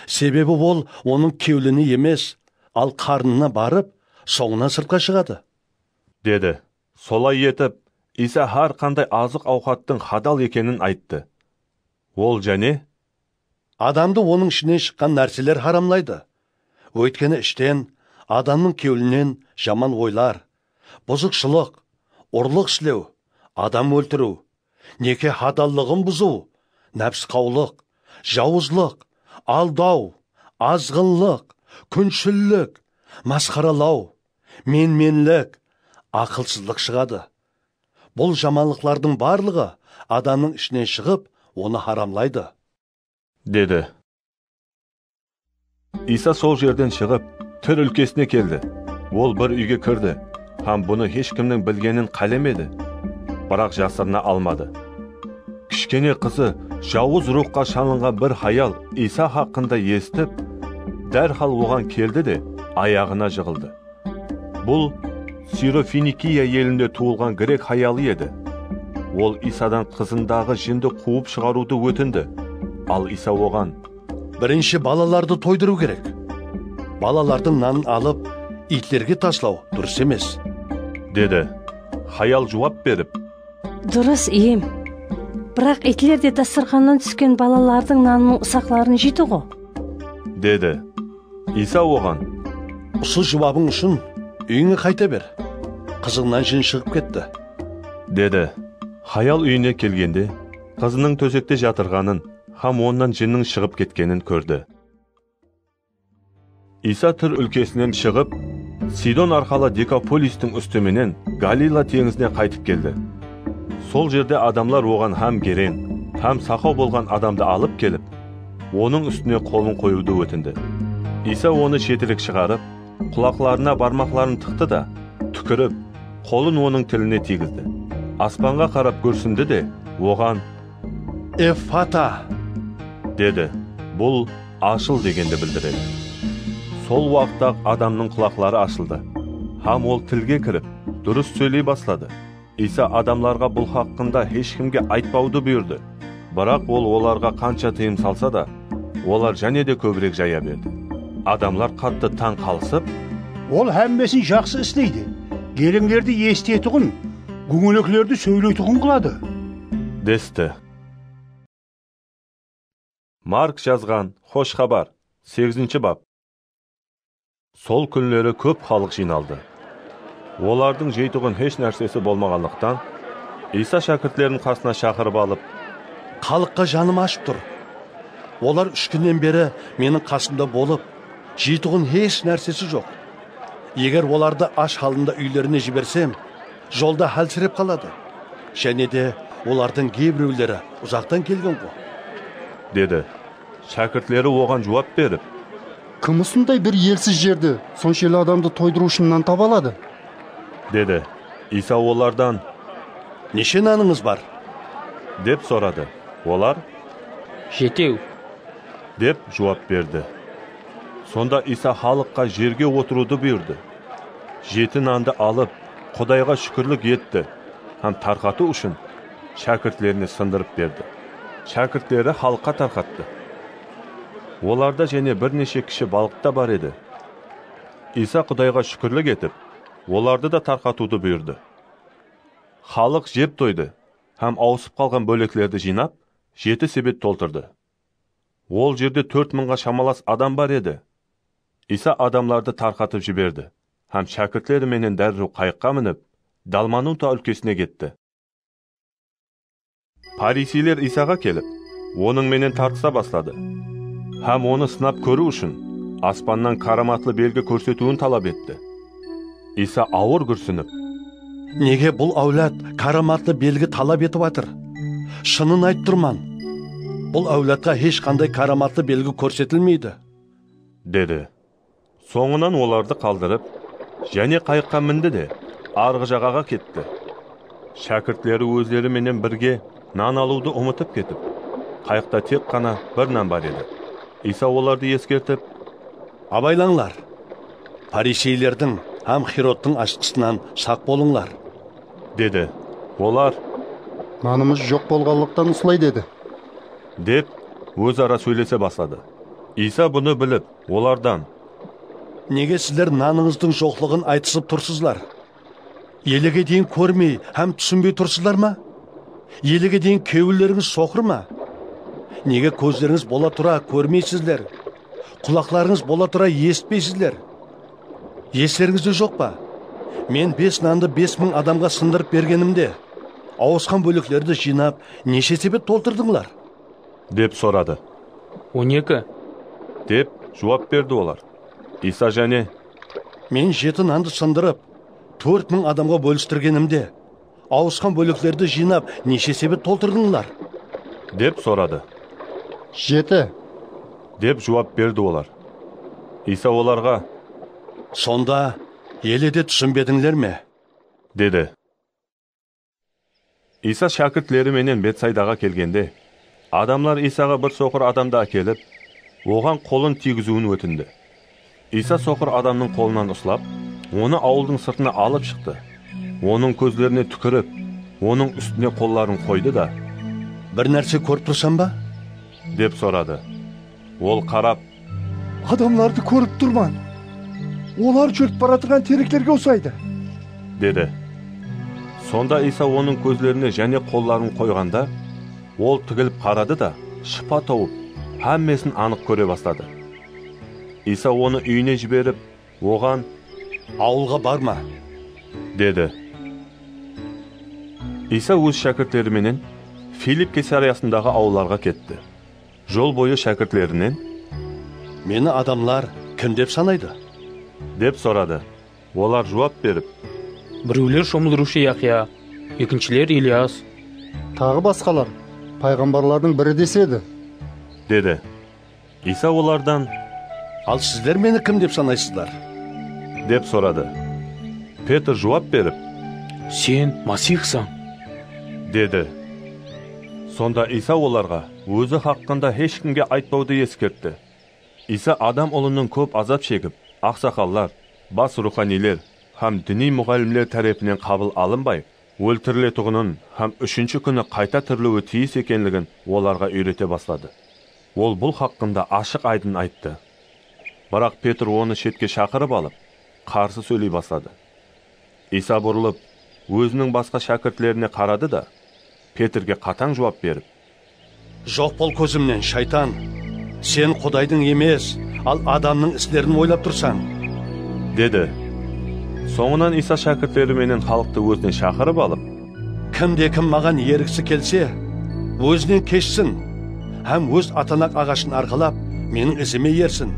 Себебі ол оның кеуліні емес, ал қарнына барып, соңынан сыртқа шығады. Деді. Солай етіп, Иса har қандай азық ауқаттың хадал екенін айтты. Ол және Адамды оның ішінен шыққан нәрселер харамлайды. Өйткені іштен, адамның кеуілінен жаман ойлар, бұзықшылық, ұрлық істеу, адам өлтіру, неке хадаллығын бұзу, нәпс қаулық, жауызлық, алдау, азғынлық, күншіллік, масқаралау, менменлік, ақылсыздық шығады. Бұл жаманлықтардың барлығы адамның ішінен шығып, оны харамлайды. Деді. Иса сол жерден шығып, тір өлкесіне келді. Ол бір үйге кірді. Хам бұны ешкімнің білгенін қалемеді. Бірақ жасырына алмады. Кішкене қызы жауыз рухқа шалынған бір хаял Иса хақында естіп, дәрхал оған келді де аяғына жығылды. Бұл Сирофиникия елінде туылған грек хаялы еді. Ол Исадан қызындағы жынды қуып шығаруды өтінді. Ал Иса оған: Бірінші балаларды тойдыру керек. Балалардың нанын алып, итлерге ташлау дұрыс емес. Деді. Хаял жауап беріп: Дұрыс, ием. Бірақ итлер де дастарханнан түскен балалардың нанының ұсақларын жейді ғой. Деді. Иса оған: Осы жауабың үшін үйіңе қайта бер. Қызыңнан жын шығып кетті. Деді. Хаял үйіне келгенде, қызының төсекте жатырғанын, хам оннан жынның шығып кеткенін көрді. Иса тір өлкесінен шығып, Сидон арқалы Декаполистің үстіменен Галила теңізіне қайтып келді. Сол жерде адамлар оған хам керен, хам сақау болған адамды алып келіп, оның үстіне қолын қоюды өтінді. Иса оны шетірек шығарып, құлақларына бармақларын тықты да, түкіріп, қолын оның тіліне тигізді. Аспанға қарап көрсінді де, оған: Эфата! Деді. Бұл ашыл дегенді білдіреді. Сол уақытта адамның құлақлары ашылды. Хам ол тілге кіріп, дұрыс сөйлей бастады. Иса адамларға бұл хақында ешкімге айтпауды бұйырды. Бірақ ол оларға қанша тыйым салса да, олар және де көбірек жая берді. Адамлар қатты таң қалысып: Ол әммесін жақсы істейді. Келіңлерді естетіғын, көңілеклерді сөйлейтіғын қылады. Десті. Марк жазған Хош хабар, 8-ші бап. Сол күнлері көп халық жиналды. Олардың жейтұғын еш нәрсесі болмағандықтан, Иса шәкіртлерін қасына шақырып алып: Халыққа жаным ашып тұр. Олар 3 күннен бері менің қасымда болып, жейтұғын еш нәрсесі жоқ. Егер оларды аш халында үйлеріне жіберсем, жолда әлсіреп қалады. Және де олардың кейбіреулері ұзақтан келген ғой. Деді. Шәкіртлері оған жауап беріп: Кім осындай бір елсіз жерді соншелі адамды тойдыру үшін таба алады? Деді. Иса олардан: Неше наныңыз бар? Деп сұрады. Олар: 7 деп жауап берді. Сонда Иса халыққа жерге отыруды бұйырды. 7 нанды алып, Құдайға шүкірлік етті, һәм тарқату үшін шәкіртлеріне сындырып берді. Шәкіртлері халыққа тарқатты. Оларда және бірнеше кіші балықта бар еді. Иса Құдайға шүкірлік етіп, оларды да тарқатуды бұйырды. Халық жеп тойды, һәм ауысып қалған бөлеклерді жинап, 7 себет толтырды. Ол жерде 4000-ға шамалас адам бар еді. Иса адамларды тарқатып жіберді, һәм шәкіртлері менен дәрру қайыққа мініп, Далманута өлкесіне кетті. Парисилер Исаға келіп, оның менен тартыса бастады. Һәм оны сынап көру үшін аспаннан караматлы белгі көрсетуін талап етті. Иса ауыр күрсініп: Неге бұл әулет караматлы белгі талап етіп атыр? Шынын айт тұрман. Бұл әулетқа ешқандай караматлы белгі көрсетілмейді. Деді. Соңынан оларды қалдырып, және қайыққа мінді де, арғы жағаға кетті. Шәкіртлері өздері менен бірге нан алуды ұмытып кетіп, қайықта тек қана бір нан бар еді. Иса оларды ескертіп: Абайлаңлар, парисейлердің һәм Хиродтың ашқысынан сақ болыңлар. Деді. Олар: Нанымыз жоқ болғанлықтан осылай деді. Деп, өзара сөйлесе бастады. Иса бұны біліп, олардан: Неге сіздер наныңыздың жоқлығын айтысып тұрсызлар? Еліге дейін көрмей, һәм түсінбей тұрсызлар ма? Еліге дейін кеуілеріңіз соқыр ма? Неге көздеріңіз бола тұра көрмейсіздер? Құлақларыңыз бола тұра естпейсіздер? Естеріңізде жоқ па? Мен 5 нанды 5000 адамға сындырып бергенімде, ауысқан бөліклерді жинап, неше себет толтырдыңлар? Деп сұрады. 12. Деп жауап берді олар. Иса және: Мен 7 нанды сындырып, 4000 адамға бөлістіргенімде, ауысқан бөліклерді жинап, неше себет толтырдыңлар? Деп сұрады. 7. Деп жауап берді олар. Иса оларға: Сонда еледе түсінбедіңдер ме? Деді. Иса шәкіртлері менен Бетсайдаға келгенде, адамлар Исаға бір соқыр адамды әкеліп, оған қолын тигізуін өтінді. Иса соқыр адамның қолынан ұслап, оны ауылдың сыртына алып шықты. Оның көзлеріне түкіріп, оның үстіне қолларын қойды да: Бір нәрсе көріп тұрсам ба? Деп сұрады. Ол қарап: Адамларды көріп тұрман. Олар жүріп бара тұрған теректерге ұсайды. Деді. Сонда Иса оның көзлеріне және қолларын қойғанда, ол тігіліп қарады да, шыпа тауып, әммесін анық көре бастады. Иса оны үйіне жіберіп, оған: Ауылға барма, деді. Иса өз шәкіртлеріменен Филипп Кесариясындағы ауылдарға кетті. Жол бойы шәкіртлерінен: Мені адамлар кім деп санайды? Деп сұрады. Олар жауап беріп: Біреулер шомылдырушы Яхия, екіншілер Ильяс, Тағы басқалар пайғамбарлардың бірі деседі. Деді. Иса олардан: Ал сіздер мені кім деп санайсыздар? Деп сұрады. Петр жауап беріп: Сен Масихсың. Деді. Сонда Иса оларға өзі хақында ешкімге айтпауды ескертті. Иса адам ұлының көп азап шегіп, ақсақаллар, бас руханилер, һәм діни мұғалімлер тарапынан қабыл алынбай, өлтірілетұғынын һәм 3-ші күні қайта тірілуі тиіс екенлігін оларға үйрете бастады. Ол бұл хақында ашық айдын айтты. Бірақ Петр оны шетке шақырып алып, қарсы сөйлей бастады. Иса бұрылып, өзінің басқа шәкіртлеріне қарады да, Петрге қатаң жауап беріп: Жоқ бол көзімнен, шайтан. Сен Құдайдың емес, ал адамның істерін ойлап тұрсаң. Деді. Соңынан Иса шәкіртлері менен халықты өзіне шақырып алып: Кімде-кім маған еріксі келсе, өзінен кешсін, һәм өз атанақ ағашын арқалап, менің ізіме ерсін.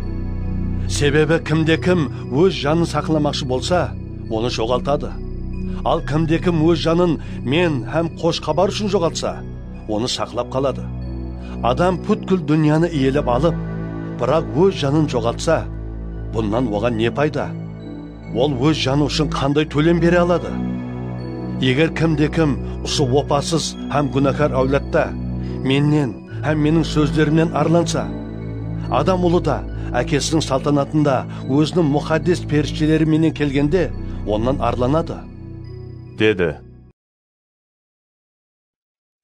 Себебі кімде-кім өз жанын сақламақшы болса, оны жоғалтады. Ал кімде-кім өз жанын мен һәм қош хабар үшін жоғалтса, оны сақлап қалады. Адам бүткіл дүнияны иелеп алып, бірақ өз жанын жоғалтса, бұннан оған не пайда? Ол өз жаны үшін қандай төлем бере алады? Егер кімде-кім осы опасыз һәм күнәкар әулетта менен һәм менің сөздерімнен арланса, адам ұлы да әкесінің салтанатында өзінің мұқаддес періштелері менен келгенде оннан арланады. Деді.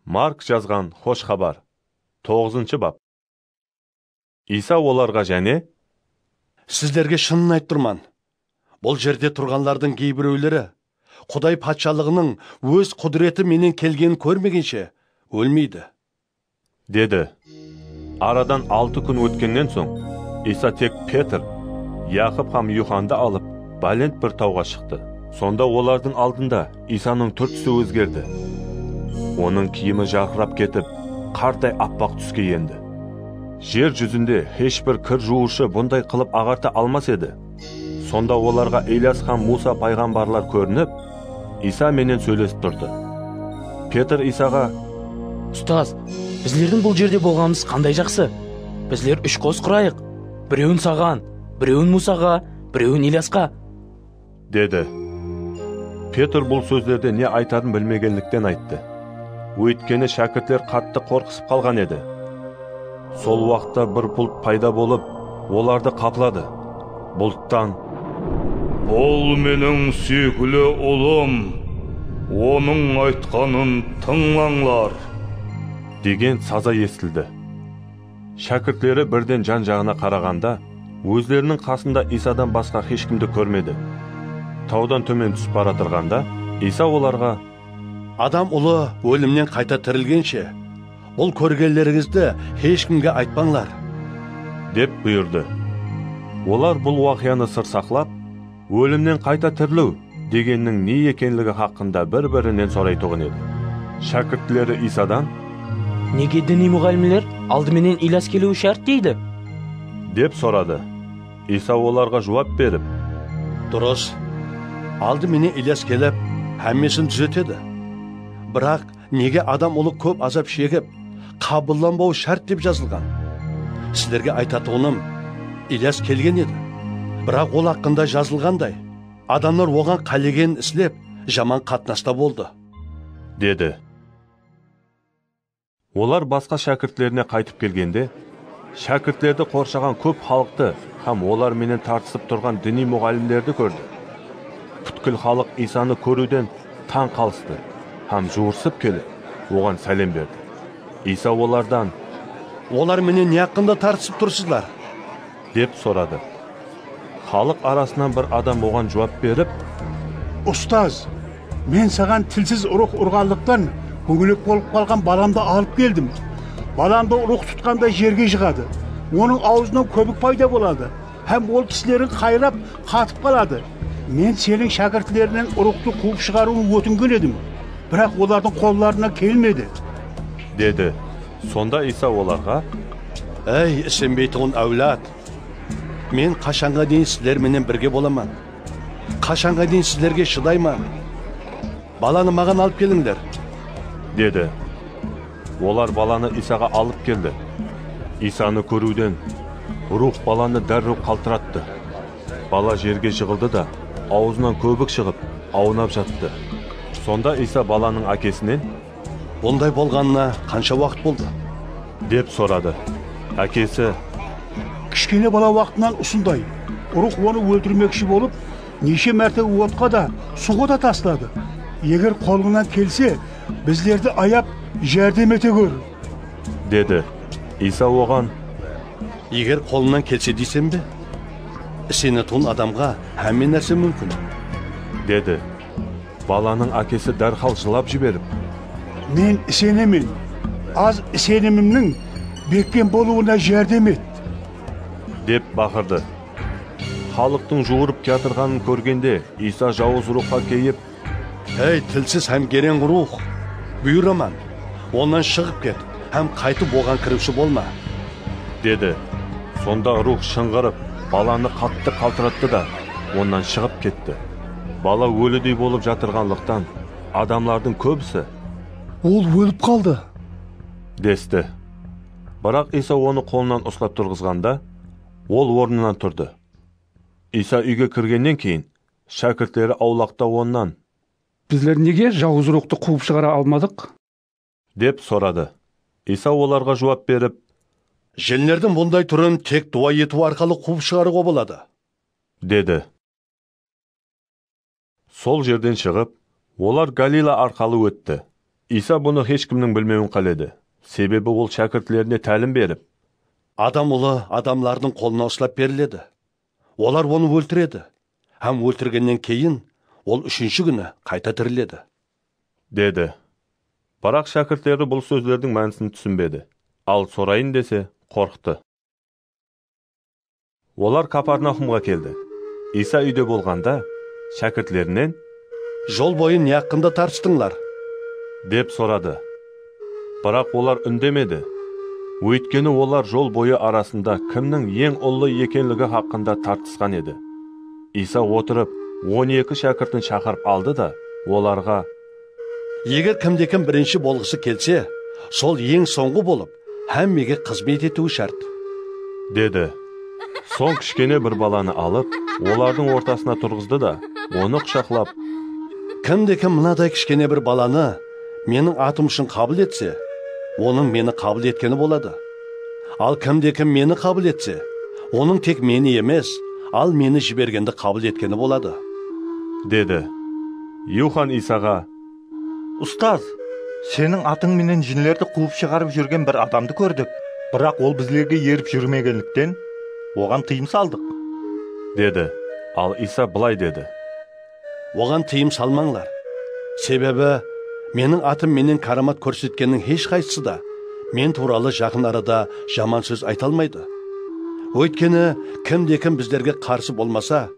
Марк жазған хош хабар 9-шы бап. Иса оларға және: Сіздерге шынын айттырман. Бұл жерде тұрғанлардың кейбіреулері Құдай патшалығының өз құдіреті менен келгенін көрмегенше өлмейді. Деді. Арадан 6 күн өткеннен соң, Иса тек Петр, Яқып һәм Юханды алып, бәлент бір тауға шықты. Сонда олардың алдында Исаның түр-түсі өзгерді. Оның киімі жарқырап кетіп, қардай аппақ түске енді. Жер жүзінде ешбір кір жуушы бұндай қылып ағарта алмас еді. Сонда оларға Ильяс һәм Муса пайғамбарлар көрініп, Иса менен сөйлесіп тұрды. Петр Исаға: Ұстаз, біздердің бұл жерде болғанымыз қандай жақсы. Біздер 3 қос құрайық. Біреуін саған, біреуін Мусаға, біреуін Ильясқа. Деді. Петр бұл сөздерде не айтарын білмегенліктен айтты. Өйткені шәкіртлер қатты қорқысып қалған еді. Сол уақытта бір бұлт пайда болып, оларды қаплады. Бұлттан: Бұл менің сүйкілі ұлым, оның айтқанын тыңлаңлар, деген саза естілді. Шәкіртлері бірден жан-жағына қарағанда, Өзлерінің қасында Исадан басқа ешкімді көрмеді. Таудан төмен түсіп бара тұрғанда, Иса оларға: Адам ұлы өлімнен қайта тірілгенше, бұл көргенлеріңізді ешкімге айтпаңлар, деп бұйырды. Олар бұл уақияны сыр сақлап, өлімнен қайта тірілу дегеннің не екенлігі хақында бір-бірінен сұрайтұғын еді. Шәкірттері Исадан: Неге діни мұғалімлер алдыменен Илияс келуі шарт дейді? деп сұрады. Иса оларға жауап беріп: Дұрыс, алдыменен Илияс келіп, әммесін түзетеді. Бірақ неге адам ұлы көп азап шегіп, қабылданбау шарт деп жазылған? Сіздерге айтатұғыным, Илияс келген еді. Бірақ ол хақында жазылғандай, адамдар оған қалеген істеп, жаман қатынаста болды, деді. Олар басқа шәкіртлеріне қайтып келгенде, шәкіртлерді қоршаған көп халықты һәм олар менен тартысып тұрған діни мұғалімдерді көрді. Бүткіл халық Исаны көруден таң қалысты һәм жуырсып келіп, оған сәлем берді. Иса олардан: олар менен не хақында тартысып тұрсыздар? деп сұрады. Халық арасынан бір адам оған жауап беріп: Ұстаз, мен саған тілсіз ұрық ұрғандықтан көңілек болып қалған баламды алып келдім. Баламды ұрық тұтқанда жерге жығады. Оның аузынан көбік пайда болады. Һәм ол кісілерін қайрап, қатып қалады. Мен сенің шәкіртлерінен ұрықты қуып шығаруын өтінген едім. Бірақ олардың қолдарына келмеді, деді. Сонда Иса оларға: Әй, сенбейтұғын әулат, мен қашанға дейін сіздерменен бірге боламан? Қашанға дейін сіздерге шыдайман? Баланы маған алып келіңдер, деді. Олар баланы Исаға алып келді. Исаны көруден рух баланы дәрру қалтыратты. Бала жерге жығылды да, аузынан көбік шығып, аунап жатты. Сонда Иса баланың әкесінен: ондай болғанына қанша уақыт болды? деп сұрады. Әкесі: кішкене бала уақытынан ұсындай. Ұрық оны өлтірмекші болып, неше мәрте отқа да, суға да тастады. Егер қолыңнан келсе, біздерді аяп, жәрдем ете көр, деді. Иса оған: егер қолынан келсе дейсен бе? Сенетун адамға әммен нәрсе мүмкін, деді. Баланың әкесі дәрхал жылап жіберіп: мен сенемін, аз сенімімнің беккен болуына жәрдем ет, деп бақырды. Халықтың жуырып кетірғанын көргенде, Иса жауыз рухқа кейіп: әй, тілсіз һәм керең рух, бұйыраман, онан шығып кет, һәм қайтып оған кіруші болма, деді. Сонда рух шыңғырып, баланы қатты қалтыратты да, онан шығып кетті. Бала өлідей болып жатырғанлықтан, адамлардың көбісі: ол өліп қалды, десті. Бірақ Иса оны қолынан ұстап тұрғызғанда, ол орнынан тұрды. Иса үйге кіргеннен кейін, шәкірттері аулақта оннан: біздер неге жауыз рухты қуып шығара алмадық? деп сұрады. Иса оларға жауап беріп: желілердің бұндай түрін тек дуа ету арқылы қуып шығаруға болады, деді. Сол жерден шығып, олар Галила арқалы өтті. Иса бұны ешкімнің білмеуін қалады. Себебі ол шәкіртлеріне тәлім беріп: адам ұлы адамлардың қолына ұстап беріледі. Олар оны өлтіреді, һәм өлтіргеннен кейін ол 3-ші күні қайта тіріледі, деді. Бірақ шәкірттері бұл сөздердің мәнісін түсінбеді. Ал сорайын десе, қорқты. Олар Капернаумға келді. Иса үйде болғанда, шәкіртлерінен: жол бойы не хақында тартыстыңлар? деп сұрады. Бірақ олар үндемеді. Өйткені олар жол бойы арасында кімнің ең ұлы екенлігі хақында тартысқан еді. Иса отырып, 12 шәкіртін шақырып алды да, оларға: егер кімде-кім бірінші болғысы келсе, сол ең соңғы болып, әммеге қызмет етуі шарт, деді. Соң кішкене бір баланы алып, олардың ортасына тұрғызды да, оны құшақлап: кімде-кім мынадай кішкене бір баланы менің атым үшін қабыл етсе, оның мені қабыл еткені болады. Ал кімде-кім мені қабыл етсе, оның тек мені емес, ал мені жібергенді қабыл еткені болады, деді. Юхан Исаға: ұстаз, сенің атыңменен жинлерді қуып шығарып жүрген бір адамды көрдік. Бірақ ол біздерге еріп жүрмегенліктен, оған тыйым салдық. Деді. Ал Иса былай деді. Оған тыйым салмаңлар. Себебі менің атым менен карамат көрсеткеннің еш қайсысы да мен туралы жақын арада жаман сөз айта алмайды. Өйткені кім біздерге қарсы болмаса,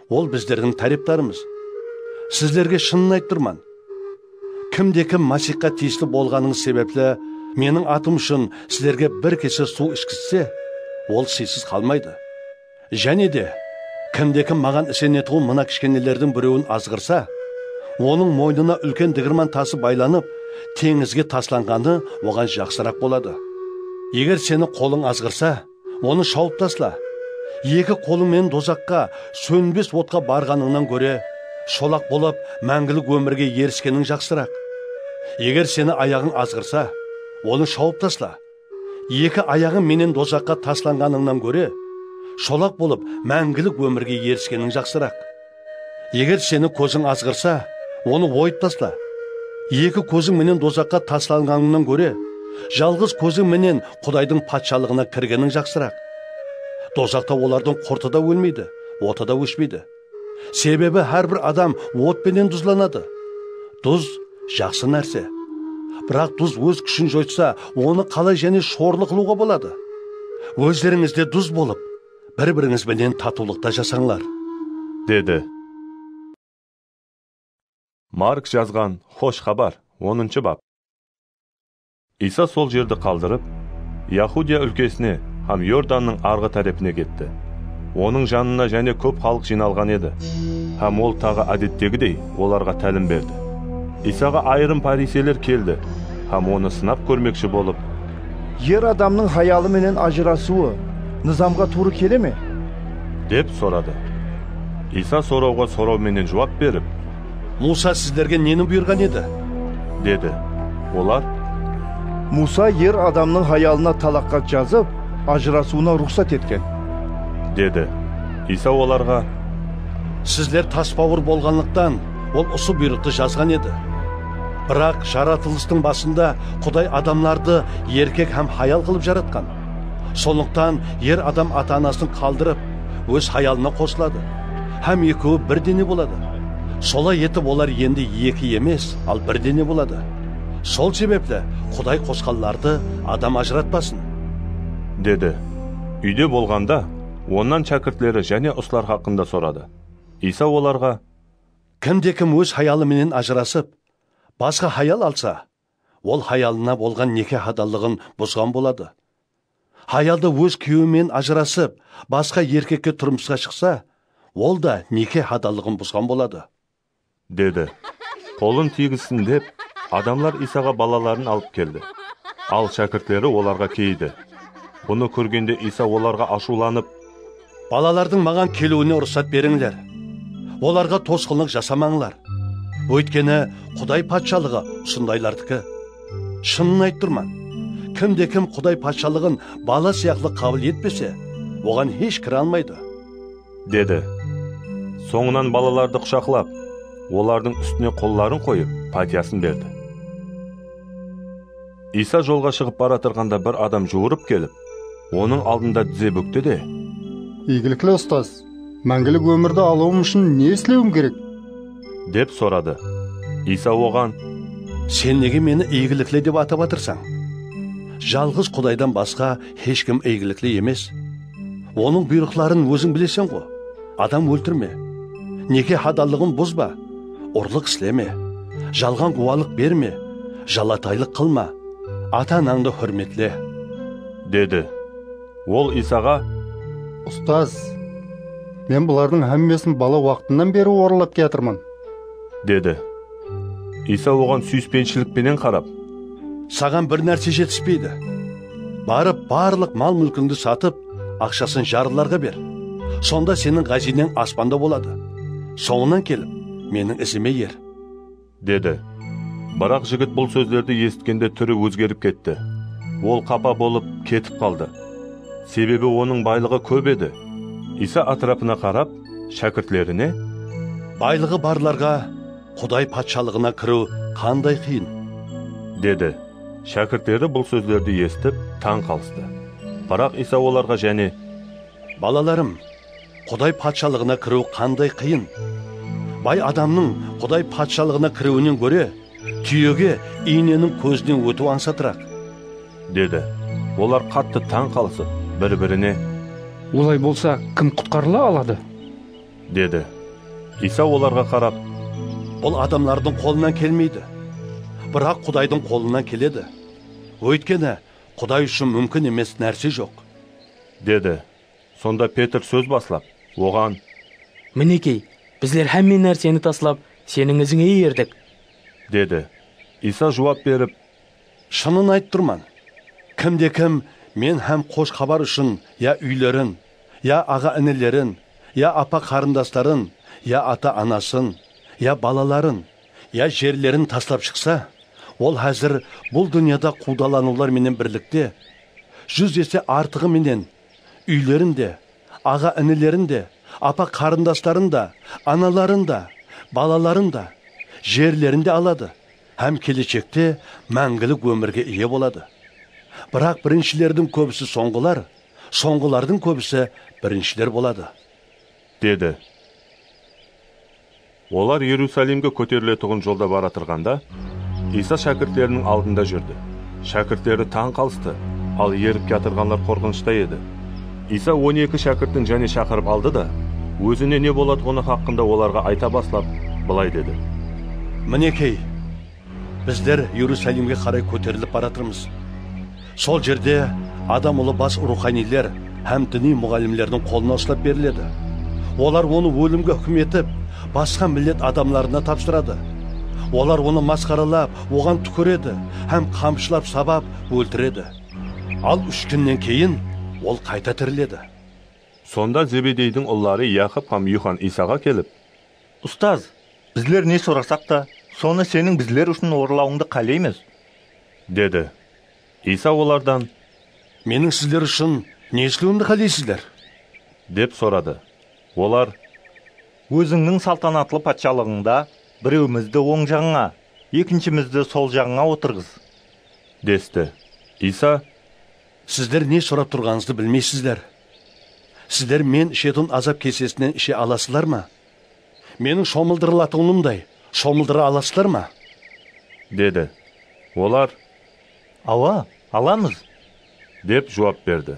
ол біздердің тарифтарымыз. Сіздерге шынын айттырман. Кім Масихқа тиісті болғаның себеплі менің атым үшін сіздерге бір кесе су ішкізсе, ол сыйсыз қалмайды. Және де кім маған ісен етуін мына кішкенелердің біреуін азғырса, оның мойнына үлкен дігірман тасы байланып, теңізге тасланғаны оған жақсырақ болады. Егер сені қолың азғырса, оны шауып тасла. Екі қолыңмен дозаққа, сөнбес отқа барғаныңнан көре, шолақ болып мәңгілік өмірге еріскенің жақсырақ. Егер сені аяғың азғырса, оны шауып тасла. Екі аяғың менен дозаққа тасланғаныңнан көре, шолақ болып мәңгілік өмірге еріскенің жақсырақ. Егер сені көзің азғырса, оны ойып тасла. Екі көзің менен дозаққа тасланғаныңнан көре, жалғыз көзің менен Құдайдың патшалығына кіргенің жақсырақ. Дозақта олардың құрты да өлмейді, оты да өшпейді. Себебі әрбір адам отпенен тұзланады. Тұз жақсы нәрсе. Бірақ тұз өз күшін жойса, оны қалай және шорлы қылуға болады. Өздеріңізде тұз болып, бір-біріңізбенен татулықта жасаңлар. Деді. Марк жазған хош хабар 10 бап. Иса сол жерді қалдырып, Яхудия өлкесіне һәм Йорданның арғы тарапына кетті. Оның жанына және көп халық жиналған еді. Һәм ол тағы әдеттегідей оларға тәлім берді. Исаға айрым фарисейлер келді, һәм оны сынап көрмекші болып, Ер адамның хаялы менен ажырасуы низамға туры келе ме? деп сұрады. Иса сұрауға сұрауменен жауап беріп, Муса сіздерге нені бұйырған еді? деді. Олар, Муса ер адамның хаялына талаққа жазып, ажырасуына рұқсат еткен. деді. Иса оларға, Сіздер таспауыр болғанлықтан ол осы бұйрықты жазған еді. Бірақ жаратылыстың басында Құдай адамларды еркек һәм хаял қылып жаратқан. Сондықтан ер адам ата-анасын қалдырып, өз хаялына қосылады. Һәм екеуі бір дене болады. Солай етіп олар енді екі емес, ал бір дене болады. Сол себеплі Құдай қосқанларды адам ажыратпасын. деді. Үйде болғанда, оннан шәкіртлері және ұстар хақында сұрады. Иса оларға, кім өз хаялы менен ажырасып, басқа хаял алса, ол хаялына болған неке адалдығын бұзған болады. Хаялды өз күйеуімен ажырасып, басқа еркекке тұрмысқа шықса, ол да неке адалдығын бұзған болады. деді. Қолын тигізсін деп, адамлар Исаға балаларын алып келді. Ал шәкіртлері оларға кейді. Бұны көргенде Иса оларға ашуланып, балалардың маған келуіне рұқсат беріңдер. Оларға тосқынлық жасамаңлар. Өйткені Құдай патшалығы сұндайлардікі. Шынын айттырман. Кім Құдай патшалығын бала сияқлы қабыл етпесе, оған еш кіре алмайды. деді. Соңынан балаларды құшақлап, олардың үстіне қолларын қойып, патиясын берді. Иса жолға шығып бара тұрғанда бір адам жуырып келіп, оның алдында тізе бүкті де, Игіліклі ұстаз, мәңгілік өмірді алуым үшін не істеуім керек? деп сұрады. Иса оған, сен неге мені игіліклі деп атап атырсаң? Жалғыз Құдайдан басқа ешкім игіліклі емес. Оның бұйрықтарын өзің білесің ғой. Адам өлтірме, неке адалдығын бұзба, ұрлық істеме, жалған гуалық берме, жалатайлық қылма, ата-анаңды hürmetle, деді. Ол Исаға, Ұстаз, мен бұлардың әммесін бала уақытынан бері орылап кетірмін, деді. Иса оған сүйіспеншілікпенен қарап, саған бір нәрсе жетіспейді. Барып барлық мал мүлкіңді сатып, ақшасын жарлыларға бер. Сонда сенің ғазинең аспанда болады. Соңынан келіп, менің ізіме ер, деді. Бірақ жігіт бұл сөздерді естігенде түрі өзгеріп кетті. Ол қапа болып кетіп қалды. Себебі оның байлығы көп еді. Иса атрапына қарап, шәкіртлеріне, байлығы барларға Құдай патшалығына кіру қандай қиын, деді. Шәкірттері бұл сөздерді естіп, таң қалысты. Бірақ Иса оларға және, Балаларым, Құдай патшалығына кіру қандай қиын. Бай адамның Құдай патшалығына кіруінен көре, түйеге иіненің көзінен өту аңсатырақ. Деді. Олар қатты таң қалысып, бір-біріне: Олай болса, кім құтқарыла алады? Деді. Иса оларға қарап: Ол адамлардың қолынан келмейді, бірақ Құдайдың қолынан келеді. Өйткені Құдай үшін мүмкін емес нәрсе жоқ. Деді. Сонда Петр сөз баслап, оған: Мінекей, біздер әмме нәрсені таслап, сенің ізіңе ердік. Деді. Иса жауап беріп: Шынын айт тұрман. Кімде-кім мен һәм қош хабар үшін я үйлерін, я аға інілерін, я апа қарындастарын, я ата анасын, я балаларын, я жерлерін таслап шықса, ол әзір бұл дүнияда қудаланулар менен бірлікте 100 есе артығы менен үйлерін де, аға інілерін де, апа қарындастарын да, аналарын да, балаларын да, жерлерін де алады, һәм келешекте мәңгілік өмірге ие болады. Бірақ біріншілердің көбісі соңғылар, соңғылардың көбісі біріншілер болады. Деді. Олар Иерусалимге көтерілетұғын жолда баратырғанда, Иса шәкірттерінің алдында жүрді. Шәкірттері таң қалысты, ал еріп жатырғанлар қорқынышта еді. Иса 12 шәкірттің және шақырып алды да, өзіне не болатұғыны хақында оларға айта баслап, былай деді: Мінекей, біздер Иерусалимге қарай көтеріліп баратырмыз. Сол жерде адам ұлы бас руханилер һәм діни мұғалімлердің қолына ұстап беріледі. Олар оны өлімге үкім етіп, басқа миллет адамларына тапсырады. Олар оны масқаралап, оған түкіреді, һәм қамшылап сабап өлтіреді. Ал 3 күннен кейін ол қайта тіріледі. Сонда Зебедейдің ұллары Яқып һәм Юхан Исаға келіп: Ұстаз, біздер не сұрасақ та, соны сенің біздер үшін орылауыңды қалаймыз, деді. Иса олардан: Менің сіздер үшін не істеуімді қалайсыздар? деп сұрады. Олар: өзіңнің салтанатлы патшалығыңда біреумізді оң жағыңа, екіншімізді сол жағыңа отырғыз, десті. Иса: сіздер не сұрап тұрғаныңызды білмейсіздер. Сіздер мен ішетін азап кесесінен іше аласыздар ма? Менің шомылдырылатынымдай шомылдыра аласыздар ма? деді. Олар: Ава, аламыз, деп жауап берді.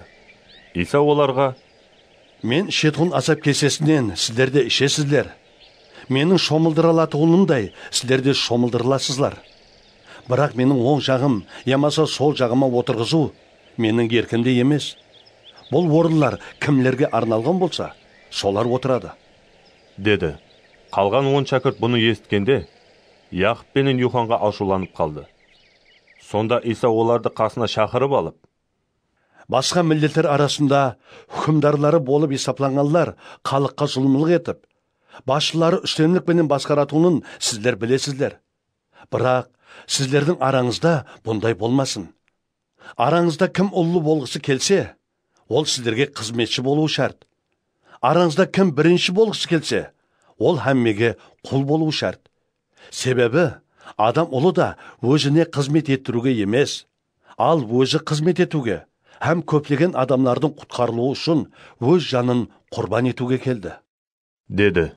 Иса оларға: мен ішетін азап кесесінен сіздер де ішесіздер. Менің шомылдырылатынымдай сіздер де шомылдырыласыздар. Бірақ менің оң жағым, ямаса сол жағыма отырғызу менің еркімде емес. Бұл орынлар кімлерге арналған болса, солар отырады, деді. Қалған 10 шәкірт бұны естігенде, Яқып пен Юханға ашуланып қалды. Сонда Иса оларды қасына шақырып алып: басқа миллеттер арасында хүкімдарлары болып есапланғанлар халыққа зұлымдық етіп, басшылары үстемдікпенен басқаратуын сіздер білесіздер. Бірақ сіздердің араңызда бұндай болмасын. Араңызда кім ұлы болғысы келсе, ол сіздерге қызметші болуы шарт. Араңызда кім бірінші болғысы келсе, ол әммеге құл болуы шарт. Себебі адам ұлы да өзіне қызмет еттіруге емес, ал өзі қызмет етуге, һәм көптеген адамлардың құтқарылуы үшін өз жанын құрбан етуге келді, деді.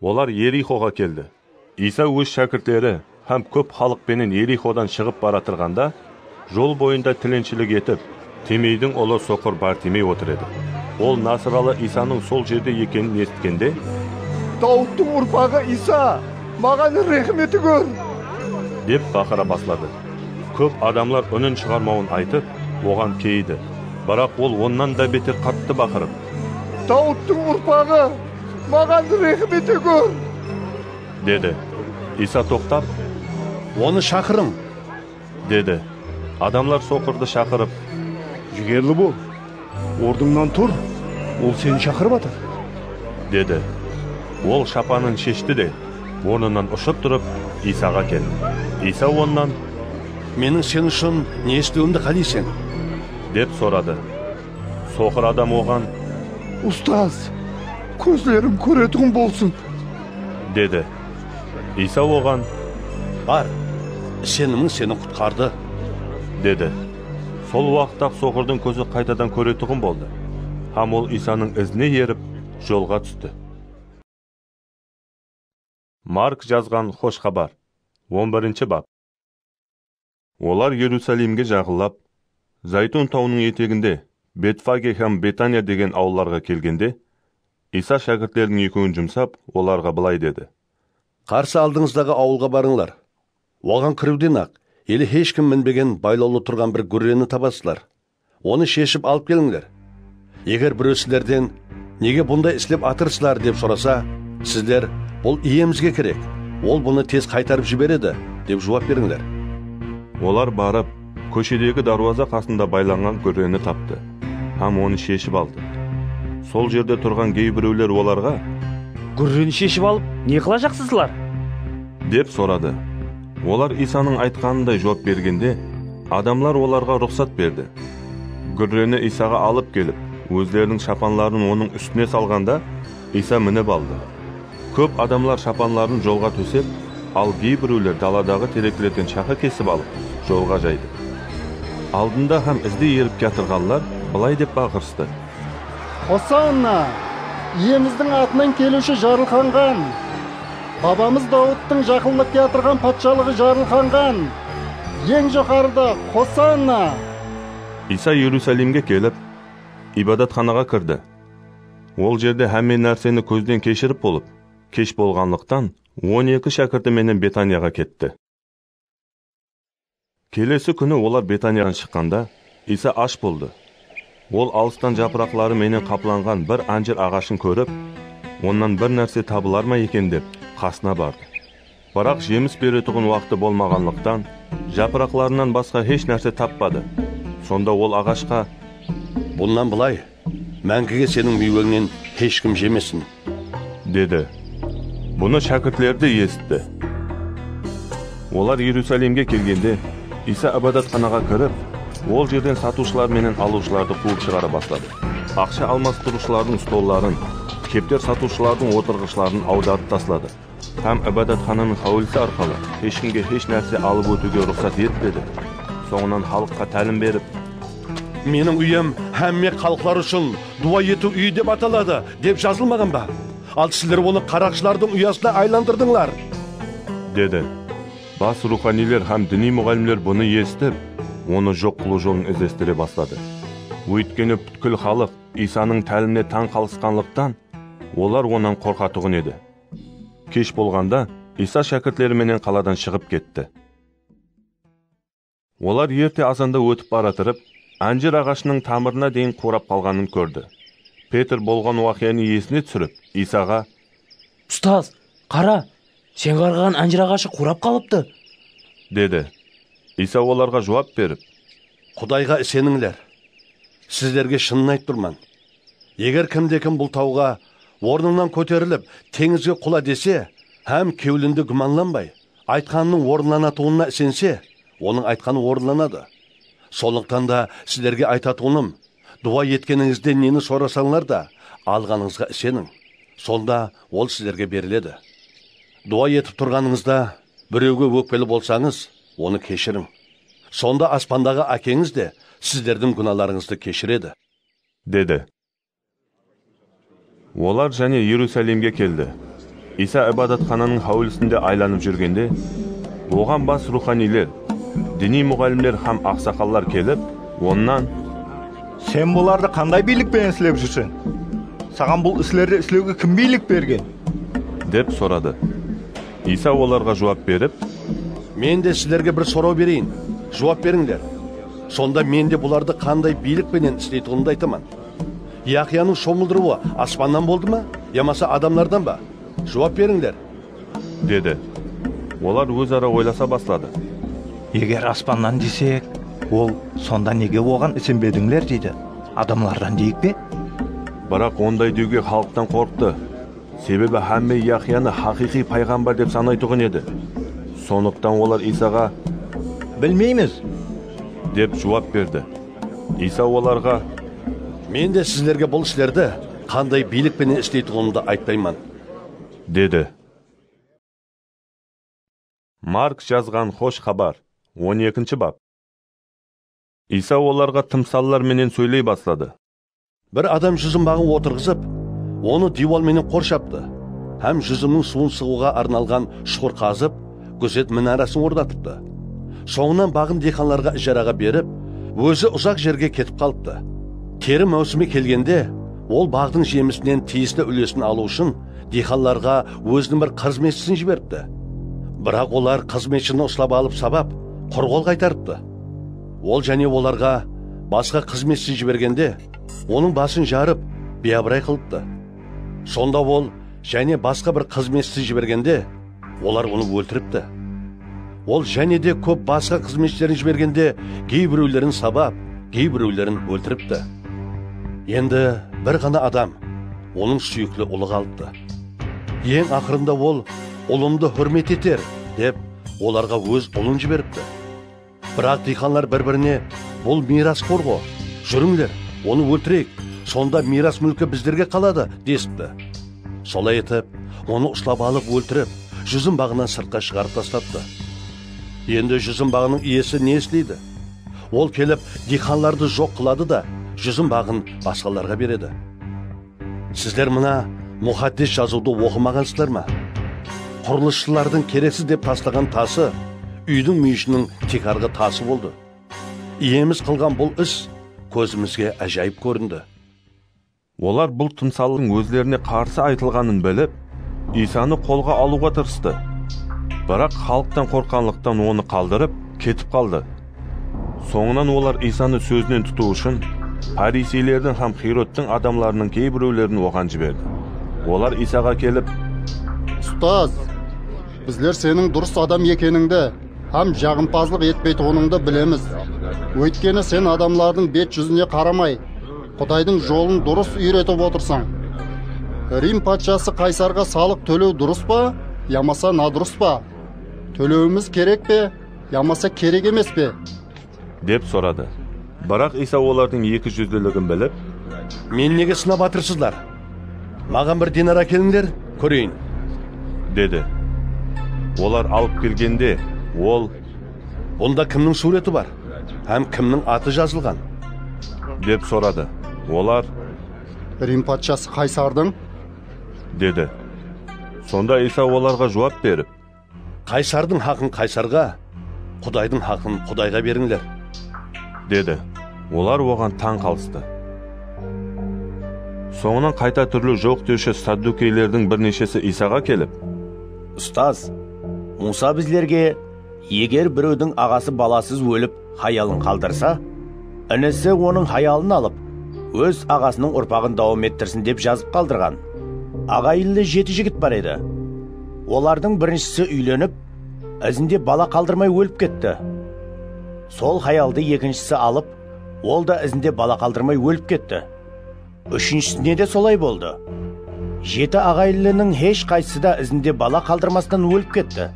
Олар Ерихоға келді. Иса өз шәкірттері һәм көп халықпенен Ериходан шығып баратырғанда, жол бойында тіленшілік етіп, Тимейдің ұлы соқыр Бартимей отыр еді. Ол Насыралы Исаның сол жерде екенін естігенде: Дауыттың ұрпағы Иса, маған рахмет көр, деп бақыра баслады. Көп адамлар үнін шығармауын айтып, оған кейді. Бірақ ол оннан да бетер қатты бақырып: Дауыттың ұрпағы, маған рахмет көр, деді. Иса тоқтап: оны шақырың, деді. Адамлар соқырды шақырып: жігерлі бол, ордыңнан тұр, ол сені шақырып атыр, деді. Ол шапанын шешті де, орнынан ұшып тұрып, Исаға келді. Иса оннан: менің сен үшін не істеуімді қалайсың? деп сұрады. Соқыр адам оған: ұстаз, көзлерің көретұғын болсын, деді. Иса оған: бар, сенімің сені құтқарды, деді. Сол уақытта соқырдың көзі қайтадан көретұғын болды. Ham ол Исаның ізіне еріп, жолға түсті. Марк жазған хош хабар. 11 бап. Олар Иерусалимге жағылап, Зайтун тауының етегінде Бетфаге һәм Бетания деген ауылларға келгенде, Иса шәкірттердің екеуін жұмсап, оларға былай деді. Қарсы алдыңыздағы ауылға барыңлар. Оған кіруден ақ, елі ешкім мінбеген байлаулы тұрған бір гүррені табасызлар. Оны шешіп алып келіңдер. Егер біреу сіздерден неге бұндай істеп атырсызлар деп сұраса, сіздер бұл иемізге керек, ол бұны тез қайтарып жібереді деп жауап беріңдер. Олар барып, көшедегі даруаза қасында байланған гүррені тапты. Ham оны шешіп алды. Сол жерде тұрған кейбіреулер оларға Гүррені шешіп алып, не қылажақсызлар? деп сұрады. Олар Исаның айтқанындай жауап бергенде, адамлар оларға рұқсат берді. Гүррені Исаға алып келіп, өздерінің шапанларын оның үстіне салғанда, Иса мініп алды. Көп адамлар шапанларын жолға төсеп, ал кейбіреулер даладағы теректерден шақы кесіп алып, жолға жайды. Алдында һәм ізде еріп кетірғанлар былай деп бақырысты. Хосанна! Иеміздің атынан келуші жарылқанған. Бабамыз Дауыттың жақындап келтірген патшалығы жарылқанған. Ең жоғарыда Хосанна! Иса Иерусалимге келіп, ибадатханаға кірді. Ол жерде әмме нәрсені көзден кешіріп болып, кеш болғанлықтан 12 шәкірті менен Бетанияға кетті. Келесі күні олар Бетаниядан шыққанда, Иса аш болды. Ол алыстан жапырақлары менен қапланған бір анжир ағашын көріп, оннан бір нәрсе табылар ма екен деп қасына барды. Бірақ жеміс беретұғын уақыты болмағанлықтан, жапырақларынан басқа еш нәрсе таппады. Сонда ол ағашқа: «Бұннан былай, мәңгіге сенің мейвеңнен ешкім жемесін», деді. Бұны шәкіртлерді естіді. Олар Иерусалимге келгенде, Иса ибадатханаға кіріп, ол жерден сатушылар менен алушыларды қуып шығара бастады. Ақша алмастырушылардың столларын, кептер сатушылардың отырғышларын аударып таслады. Һәм ибадатхананың хауілсі арқылы ешкімге еш нәрсе алып өтуге рұқсат етпеді. Соңынан халыққа тәлім беріп: «Менің үйім әмме халықлар үшін дуа ету үйі деп аталады деп жазылмаған ба? Ал сіздер оны қарақшылардың ұясына айландырдыңлар», деді. Бас руханилер һәм діни мұғалімлер бұны естіп, оны жоқ қылу жолын іздестіре бастады. Өйткені бүткіл халық Исаның тәліміне таң қалысқанлықтан, олар онан қорқатұғын еді. Кеш болғанда, Иса шәкіртлері менен қаладан шығып кетті. Олар ерте азанда өтіп баратырып, анжир ағашының тамырына дейін қурап қалғанын көрді. Петр болған уақияны есіне түсіріп, Исаға: «Ұстаз, қара, сен қарғаған анжир ағашы қурап қалыпты», деді. Иса оларға жауап беріп: «Құдайға сеніңлер. Сіздерге шынын айтып тұрман. Егер кімде-кім бұл тауға орнынан көтеріліп, теңізге құла десе, һәм кеулінде күмәнланбай, айтқанының орынланатуына сенсе, оның айтқаны орынланады. Сондықтан да сіздерге айтатуным, дуа еткеніңізде нені сорасаңлар да, алғаныңызға сенің. Сонда ол сіздерге беріледі. Дуа етіп тұрғаныңызда біреуге өкпелі болсаңыз, оны кешірің. Сонда аспандағы әкеңіз де сіздердің күнәларыңызды кешіреді», деді. Олар және Иерусалимге келді. Иса ибадатхананың хауілісінде айланып жүргенде, оған бас руханилер, діни мұғалімлер һәм ақсақаллар келіп, оннан: «Сен бұларды қандай билікпен істеп жүрсің? Саған бұл іслерді істеуге кім билік берген?» деп сұрады. Иса оларға жауап беріп: «Мен де сіздерге бір сұрау берейін. Жауап беріңдер. Сонда мен де бұларды қандай билікпенен істейтінімді айтаман. Яхияның шомылдыруы аспаннан болды ма, ямаса адамlardan ба? Жауап беріңдер», деді. Олар өзара ойласа бастады. «Егер аспаннан десек, ол сонда неге оған ісінбедіңлер дейді? Адамлардан дейік бе?» Бірақ ондай деуге халықтан қорқты. Себебі әмме Яхияны хақиқи пайғамбар деп санайтұғын еді. Сондықтан олар Исаға: «Білмейміз», деп жауап берді. Иса оларға: «Мен де сіздерге бұл істерді қандай билікпен істейтінімді айтпайман», деді. Марк жазған хош хабар, 12 бап. İsa оларға тымсаллар менен сөйлей башлады. Bir adam жүзім бағын отырғызып, оны дивол менен қоршапты. Һәм жүзімнің суын сығуға арналған шұқыр қазып, күзет мұнарасын орнатыпты. Соңынан бағын диқанларға ижараға беріп, өзі ұзақ жерге кетіп қалыпты. Тері маусымы келгенде, ол бағдың жемісінен тиісті үлесін алу үшін диқанларға өзінің бір қызметшісін жіберіпті. Бірақ олар қызметшіні ұстап алып сабап, құрғол қайтарыпты. Ол және оларға басқа қызметші жібергенде, оның басын жарып, биябырай қылыпты. Сонда ол және басқа бір қызметші жібергенде, олар оны өлтіріпті. Ол және де көп басқа қызметшілерін жібергенде, кейбіреулерін сабап, кейбіреулерін өлтіріпті. Енді бір ғана адам оның сүйіклі ұлы қалыпты. Ең ақырында ол ұлымды hürmet етер деп оларға өз ұлын жіберіпті. Бірақ диқанлар бір-біріне бұл мирас қорғы, жүріңдер, оны өлтірейік, сонда мирас мүлкі біздерге қалады десіпті. Солай етіп, оны ұстап алып өлтіріп, жүзім бағынан сыртқа шығарып тастапты. Енді жүзім бағының иесі не істейді? Ол келіп диқанларды жоқ қылады да, жүзім бағын басқаларға береді. Сіздер мына мұхаддис жазуды оқымағансыздар ма? Құрылысшылардың керексіз деп тастаған тасы үйдің мүйішінің текарғы тасы болды. Иеміз қылған бұл іс көзімізге әжайып көрінді. Олар бұл тымсалдың өзлеріне қарсы айтылғанын біліп, Исаны қолға алуға тырысты. Бірақ халықтан қорқанлықтан оны қалдырып, кетіп қалды. Соңынан олар Исаны сөзінен тұту үшін Парисейлердің һәм Хиродтың адамларының кейбіреулерін оған жіберді. Олар Исаға келіп, «Ұстаз, біздер сенің дұрыс адам екеніңді, һәм жағымпазлық етпейтініңді білеміз. Өйткені сен адамлардың бет жүзіне қарамай, Құдайдың жолын дұрыс үйретіп отырсың. Рим патшасы Қайсарға салық төлеу дұрыс па, ямаса надұрыс па? Төлеуіміз керек пе, ямаса керек емес пе?» деп сұрады. Бірақ Иса олардың екі жүзділігін біліп, «Мен неге сынап атырсыздар? Маған бір динар әкеліңдер, көрейін», деді. Олар алып келгенде, ол, «Бұнда кімнің суреті бар, һәм кімнің аты жазылған?» деп сұрады. Олар, «Рим патшасы Қайсардың», деді. Сонда Иса оларға жауап беріп, «Қайсардың хақын Қайсарға, Құдайдың хақын Құдайға беріңдер», деді. Олар оған таң қалысты. Соңынан қайта түрлі жоқ деуші саддукейлердің бірнешесі Исаға келіп, «Ұстаз, Муса біздерге, егер біреудің ағасы баласыз өліп, хаялын қалдырса, інісі оның хаялын алып, өз ағасының ұрпағын дауам еттірсін деп жазып қалдырған. Ағайынды 7 жігіт бар еді. Олардың біріншісі үйленіп, ізінде бала қалдырмай өліп кетті. Сол хаялды екіншісі алып, ол да ізінде бала қалдырмай өліп кетті. Үшіншісіне де солай болды. 7 ағайынлының еш қайсысы да ізінде бала қалдырмастан өліп кетті.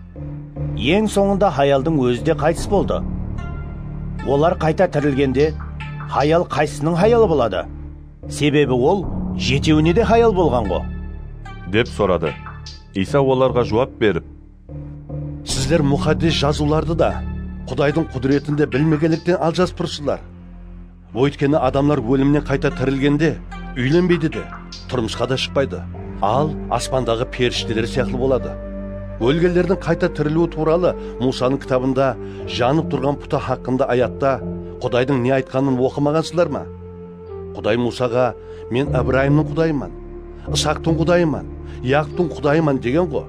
Ең соңында хаялдың өзі де қайтыс болды. Олар қайта тірілгенде, хаял қайсының хаялы болады? Себебі ол 7-еуіне де хаял болған ғой», деп сұрады. Иса оларға жауап беріп, «Сіздер мұхаддис жазуларды да Құдайдың құдіретінде білмегендіктен алжасып тұрсыздар. Өйткені адамлар өлімнен қайта тірілгенде үйленбейді де, тұрмысқа да шықпайды. Ал аспандағы періштелер сияқты болады. Өлгендердің қайта тірілуі туралы Мусаның кітабында жанып тұрған пұта хақында аятта Құдайдың не айтқанын оқымағансыздар ма? Құдай Мусаға, мен Ибраимның құдайыман, Исақтың құдайыман, Яқыптың құдайыман деген ғой.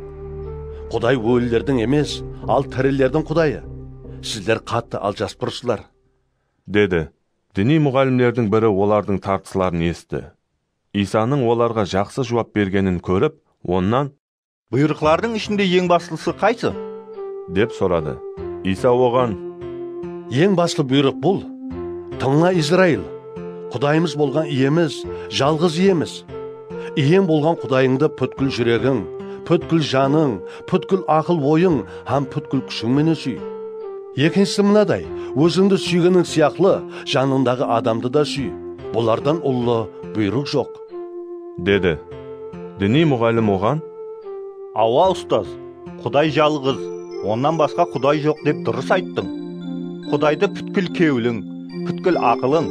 Құдай өлілердің емес, ал тірілердің құдайы. Сіздер қатты алжасып тұрсыздар», деді. Діни мұғалімдердің бірі олардың тартысларын естіді. Исаның оларға жақсы жауап бергенін көріп, оннан, «Бұйрықлардың ішінде ең бастысы қайсы?» деп сұрады. Иса оған, «Ең басты бұйрық бұл: тыңла Израиль, Құдайымыз болған иеміз, жалғыз иеміз. Ием болған Құдайыңды бүткіл жүрегің, бүткіл жаның, бүткіл ақыл ойың, һәм бүткіл күшіңмен сүй. Екіншісі мынадай: өзіңді сүйгенің сияқлы, жаныңдағы адамды да сүй. Бұлардан ұлы бұйрық жоқ», деді. Діни мұғалім оған, «Ауа ұстаз, Құдай жалғыз, оннан басқа Құдай жоқ деп дұрыс айттың. Құдайды бүткіл кеуілің, бүткіл ақылың,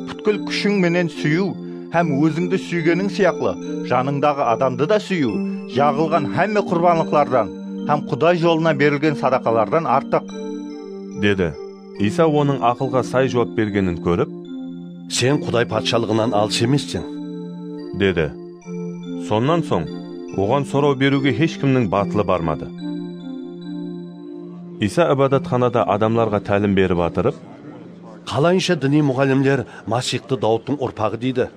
бүткіл күшің менен сүйүү, һәм өзіңді сүйгенің сияқлы, жаныңдағы адамды да сүйүү, жағылған һәмме құрбанлықлардан, һәм Құдай жолына берілген садақалардан артық, деді. Иса оның ақылға сай жауап бергенін көріп, сен Құдай патшалығынан алыс емессің, деді. Соннан соң, оған сұрау беруге ешкімнің батылы бармады. Иса ибадатханада адамларға тәлім беріп атырып, қалайынша діни мұғалімдер Масихты Дауыттың ұрпағы дейді.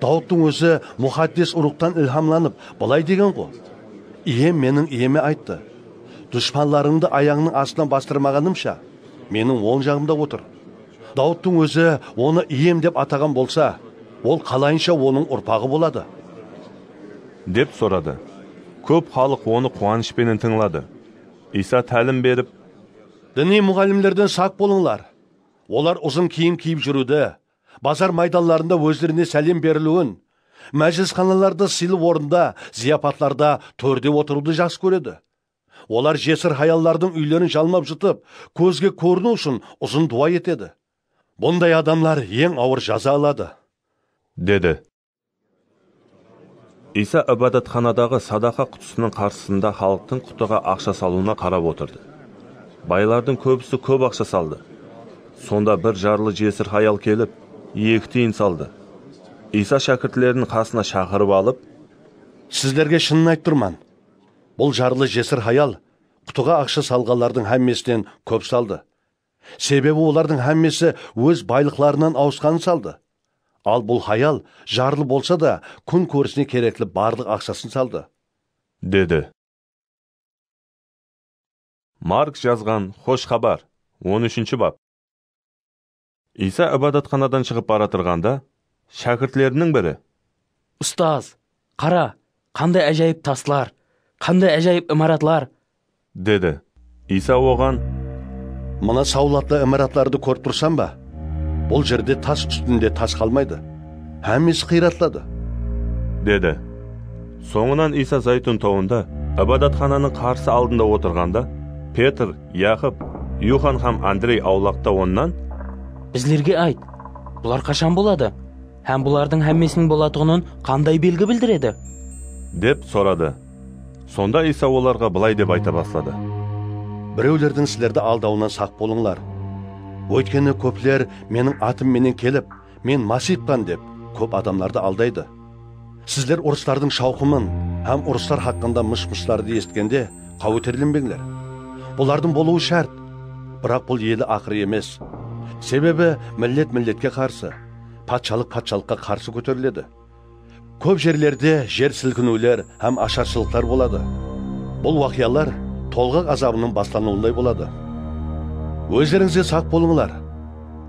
Дауыттың өзі мұхаддис ұрықтан ilhamlanып, былай деген ғой: ием менің иеме айтты, дұшпанларыңды аяғының астынан бастырмағанымша, менің оң жағымда отыр. Дауыттың өзі оны ием деп атаған болса, ол қалайынша оның ұрпағы болады? деп сұрады. Көп халық оны қуанышпенен тыңлады. Иса тәлім беріп, діни мұғалімдерден сақ болыңлар. Олар ұзын киім киіп жүруді, базар майданларында өздеріне сәлем берілуін, мәжілісханаларда сыйлы орында, зияпатларда төрде отыруды жақсы көреді. Олар жесір хаяллардың үйлерін жалмап жұтып, көзге көріну үшін ұзын дуа етеді. Бұндай адамлар ең ауыр жаза алады, деді. Иса ибадатханадағы садақа құтысының қарсысында халықтың құтыға ақша салуына қарап отырды. Байлардың көбісі көп ақша салды. Сонда бір жарлы жесір хаял келіп, 2 тиын салды. Иса шәкіртлерінің қасына шақырып алып, сіздерге шынын айттырман, бұл жарлы жесір хаял құтыға ақша салғалардың әммесінен көп салды. Себебі олардың әммесі өз байлықларынан ауысқанын салды. Ал бұл хаял жарлы болса да күн көрісіне керекті барлық ақшасын салды, деді. Марк жазған Хош хабар, 13 бап. Иса ибадатханадан шығып бара тұрғанда, шәкіртлерінің бірі: Ұстаз, қара, қандай әжайып таслар, қандай әжайып имаратлар, деді. Иса оған: мына саулатты имаратларды көріп тұрсам ба? Бұл жерде тас үстінде тас қалмайды, әмесі қиратылады, деді. Соңынан Иса Зайтун тауында ибадатхананың қарсы алдында отырғанда, Петр, Яқып, Юхан һәм Андрей аулақта оннан: біздерге айт, бұлар қашан болады? Һәм бұлардың әммесінің болатығының қандай белгі білдіреді? деп сұрады. Сонда Иса оларға былай деп айта бастады: біреулердің сілерді алдауынан сақ болыңлар. Өйткені көплер менің атым менен келіп, мен Масихпан деп көп адамларды алдайды. Сіздер ұрыстардың шауқымын, һәм ұрыстар хақында мыш-мышларды естігенде қауітерленбеңлер. Бұлардың болуы шарт, бірақ бұл елі ақыры емес. Себебі миллет-миллетке қарсы, патшалық-патшалыққа қарсы көтеріледі. Көп жерлерде жер сілкінулер һәм ашаршылықтар болады. Бұл уақиялар толғақ азабының бастануындай болады. Өздеріңізге сақ болыңлар.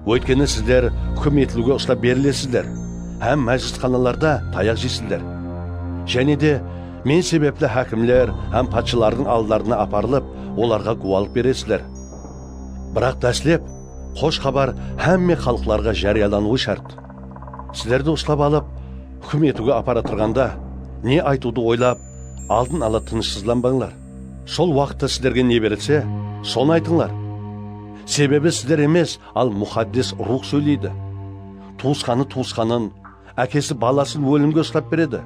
Өйткені сіздер үкім етілуге ұстап берілесіздер, һәм мәжілісханаларда таяқ жейсіздер. Және де мен себеплі хакімлер һәм патшалардың алдарына апарылып, оларға гуалық бересіздер. Бірақ дәслеп, хош хабар һәмме халықларға жариялануы шарт. Сіздерді ұстап алып, үкім етуге апара тұрғанда, не айтуды ойлап, алдын ала тынышсызланбаңлар. Сол уақытта сіздерге не берілсе, соны айтыңлар. Себебі сіздер емес, ал мұхаддис рух сөйлейді. Туысқаны туысқанын, әкесі баласын өлімге ұстап береді.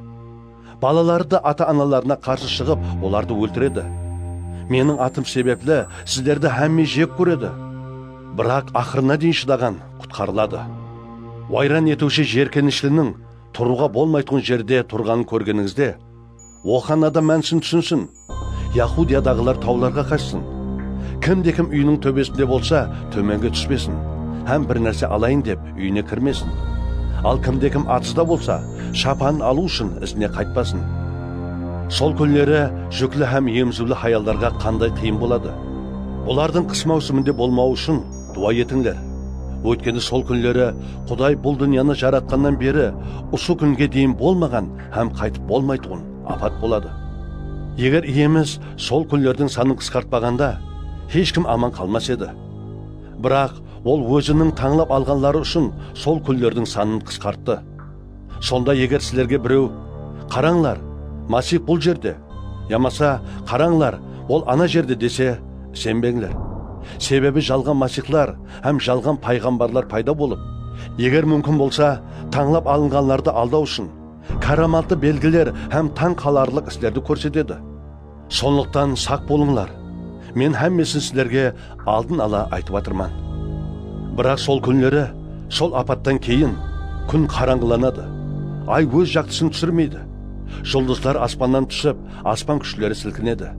Балалары да ата-аналарына қарсы шығып, оларды өлтіреді. Менің атым себеплі сіздерді әмме жек көреді. Бірақ ақырына дейін шыдаған құтқарылады. Вайран етуші жеркенішілінің тұруға болмайтын жерде тұрғанын көргеніңізде, оған адам мәнсін түсінсін. Яхудиядағылар тауларға қашсын. Кім-де-кім үйінің төбесінде болса, төменге түспесін. Һәм бір нәрсе алайын деп үйіне кірмесін. Ал кім-де-кім атызда болса, шапанын алу үшін ізіне қайтпасын. Сол күндері жүклі һәм емізулі хаялдарға қандай қиын болады. Олардың қыс маусымында болмау үшін дуа етіңдер. Өйткені сол күндері Құдай бұл дүнияны жаратқаннан бері осы күнге дейін болмаған һәм қайтып болмайтын апат болады. Егер иеміз сол күндердің санын қысқартпағанда, ешкім аман қалмас еді. Бірақ ол өзінің таңлап алғанлары үшін сол күндердің санын қысқартты. Сонда егер сілерге біреу: қараңлар, Масих бұл жерде, ямаса қараңлар, ол ана жерде десе, сенбеңлер. Себебі жалған масихлар һәм жалған пайғамбарлар пайда болып, егер мүмкін болса, таңлап алынғанларды алдау үшін караматты белгілер һәм таң қаларлық істерді көрсетеді. Сондықтан сақ болыңлар. Мен һәммесін сіздерге алдын ала айтып атырман. Бірақ сол күнлері, сол апаттан кейін күн қараңғыланады. Ай өз жақтысын түсірмейді. Жұлдыздар аспаннан түсіп, аспан күштері сілкінеді.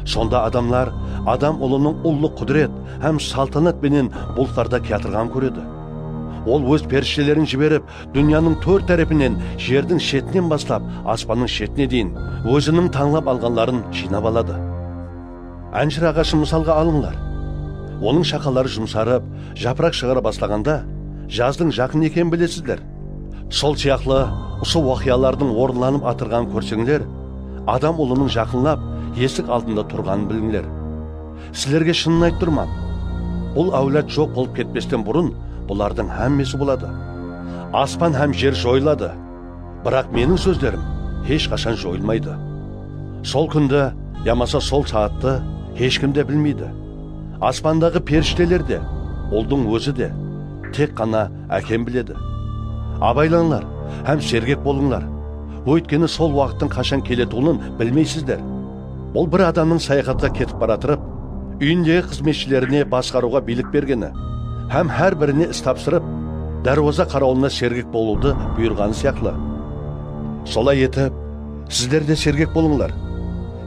Сонда адамлар адам ұлының ұлы құдірет һәм салтанат менен бұлттарда киятырған көреді. Ол өз періштелерін жіберіп, дүнияның төр тарапынан жердің шетінен бастап, аспанның шетіне дейін өзінің таңлап алғанларын жинап алады. Әншір ағашы мысалға алыңлар. Оның шақалары жұмсарып, жапырақ шығара бастағанда, жаздың жақын екенін білесіздер. Сол сияқлы осы уақиялардың орынланып атырған көрсеңдер, адам ұлының жақынлап, есік алдында тұрғанын біліңдер. Сілерге шынын айтып тұрман. Бұл әулет жоқ болып кетпестен бұрын, бұлардың һәммесі болады. Аспан һәм жер жойылады, бірақ менің сөздерім ешқашан жойылмайды. Сол күнді, ямаса сол саатты ешкім де білмейді. Аспандағы періштелер де, ұлдың өзі де, тек қана әкем біледі. Абайлаңлар, һәм сергек болыңлар. Өйткені сол уақыттың қашан келетуінің білмейсіздер. Бұл бір адамның саяхатқа кетіп баратырып, үйіндегі қызметшілеріне басқаруға билік бергені, һәм әр біріне іс тапсырып, дәрваза қарауылына сергек болуды бұйырғаны сияқлы. Солай етіп, сіздер де сергек болыңлар.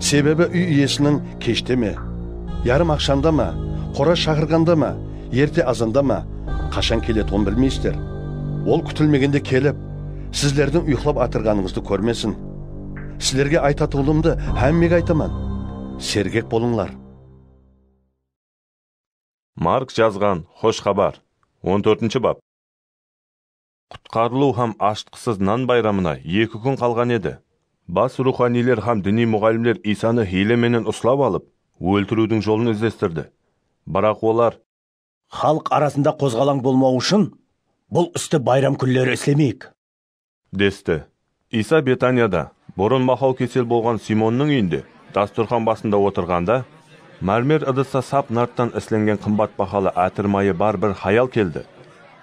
Себебі үй иесінің кеште ме, ярым ақшамда ма, қора шақырғанда ма, ерте азанда ма, қашан келетуін білмейсіздер. Ол күтілмегенде келіп, сіздердің ұйықтап атырғаныңызды көрмесін. Сіздерге айтатулымды һәммеге айтаман. Сергек болыңлар. Марк жазған хош хабар 14 бап. Құтқарылу һәм аштықсыз нан байрамына 2 күн қалған еді. Бас руханилер һәм діни мұғалімлер Исаны хилеменен ұслап алып, өлтірудің жолын іздестірді. Бірақ олар халық арасында қозғалаң болмау үшін бұл істі байрам күндері істемейік десті. Иса Бетанияда бұрын мақау кесел болған Симонның үйінде дастұрхан басында отырғанда, мәрмер ыдысса сап нарттан ісленген қымбат бағалы әтір майы бар бір хаял келді.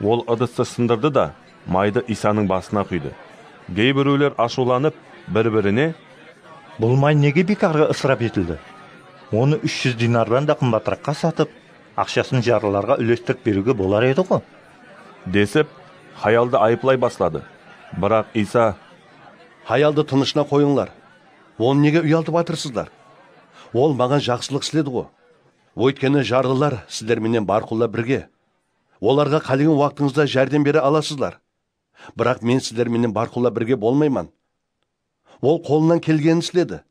Ол ыдысты сындырды да майды Исаның басына құйды. Кейбіреулер ашуланып, бір-біріне бұл май неге бекарға ысырап етілді? Оны 300 динардан да қымбатыраққа сатып, ақшасын жарлыларға үлестіріп беруге болар еді ғой, десіп, хаялды айыплай бастады. Бірақ Иса хаялды тынышына қойыңлар. Оны неге ұялтып атырсыздар? Ол маған жақсылық істеді ғой. Өйткені жарлылар сіздерменен барқұлла бірге. Оларға қалған уақытыңызда жәрдем бере аласыздар. Бірақ мен сіздерменен барқұлла бірге болмайман. Ол қолынан келгенін істеді.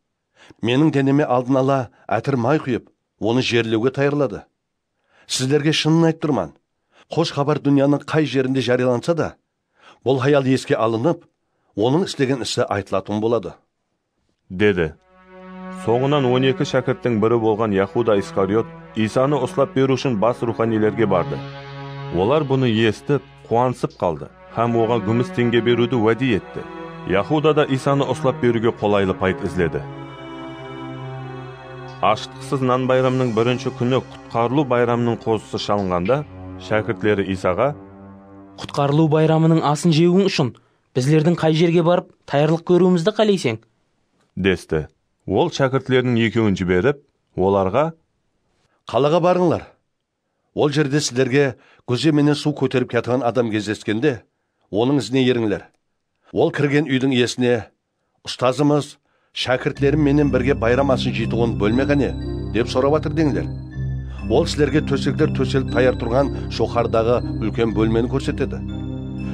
Менің денеме алдын ала әтір май құйып, оны жерлеуге тайырлады. Сіздерге шынын айттырман. Қош хабар дүнияның қай жерінде жарияланса да, бұл хаял еске алынып, оның істеген ісі айтылатын болады, деді. Соңынан 12 шәкірттің бірі болған Яхуда Искариот Исаны ұслап беру үшін бас руханилерге барды. Олар бұны естіп, қуансып қалды, һәм оған күміс теңге беруді уәде етті. Яхуда да Исаны ұслап беруге қолайлы пайт ізледі. Аштықсыз нан байрамының бірінші күні құтқарылу байрамының қозысы шалынғанда, шәкіртлері Исаға Құтқарылу байрамының асын жеуің үшін біздердің қай жерге барып тайырлық көруімізді қалайсың? десті. Ол шәкіртлерінің екеуін жіберіп, оларға қалаға барыңлар. Ол жерде сіздерге көземенен су көтеріп кеткен адам кездескенде, оның ізіне еріңлер. Ол кірген үйдің иесіне, ұстазымыз, шәкіртлерім менен бірге байрам асын жетуін бөлмеғане, деп сұрап атыр деңдер. Ол сілерге төсектер төселіп таяр тұрған шоқардағы үлкен бөлмені көрсетеді.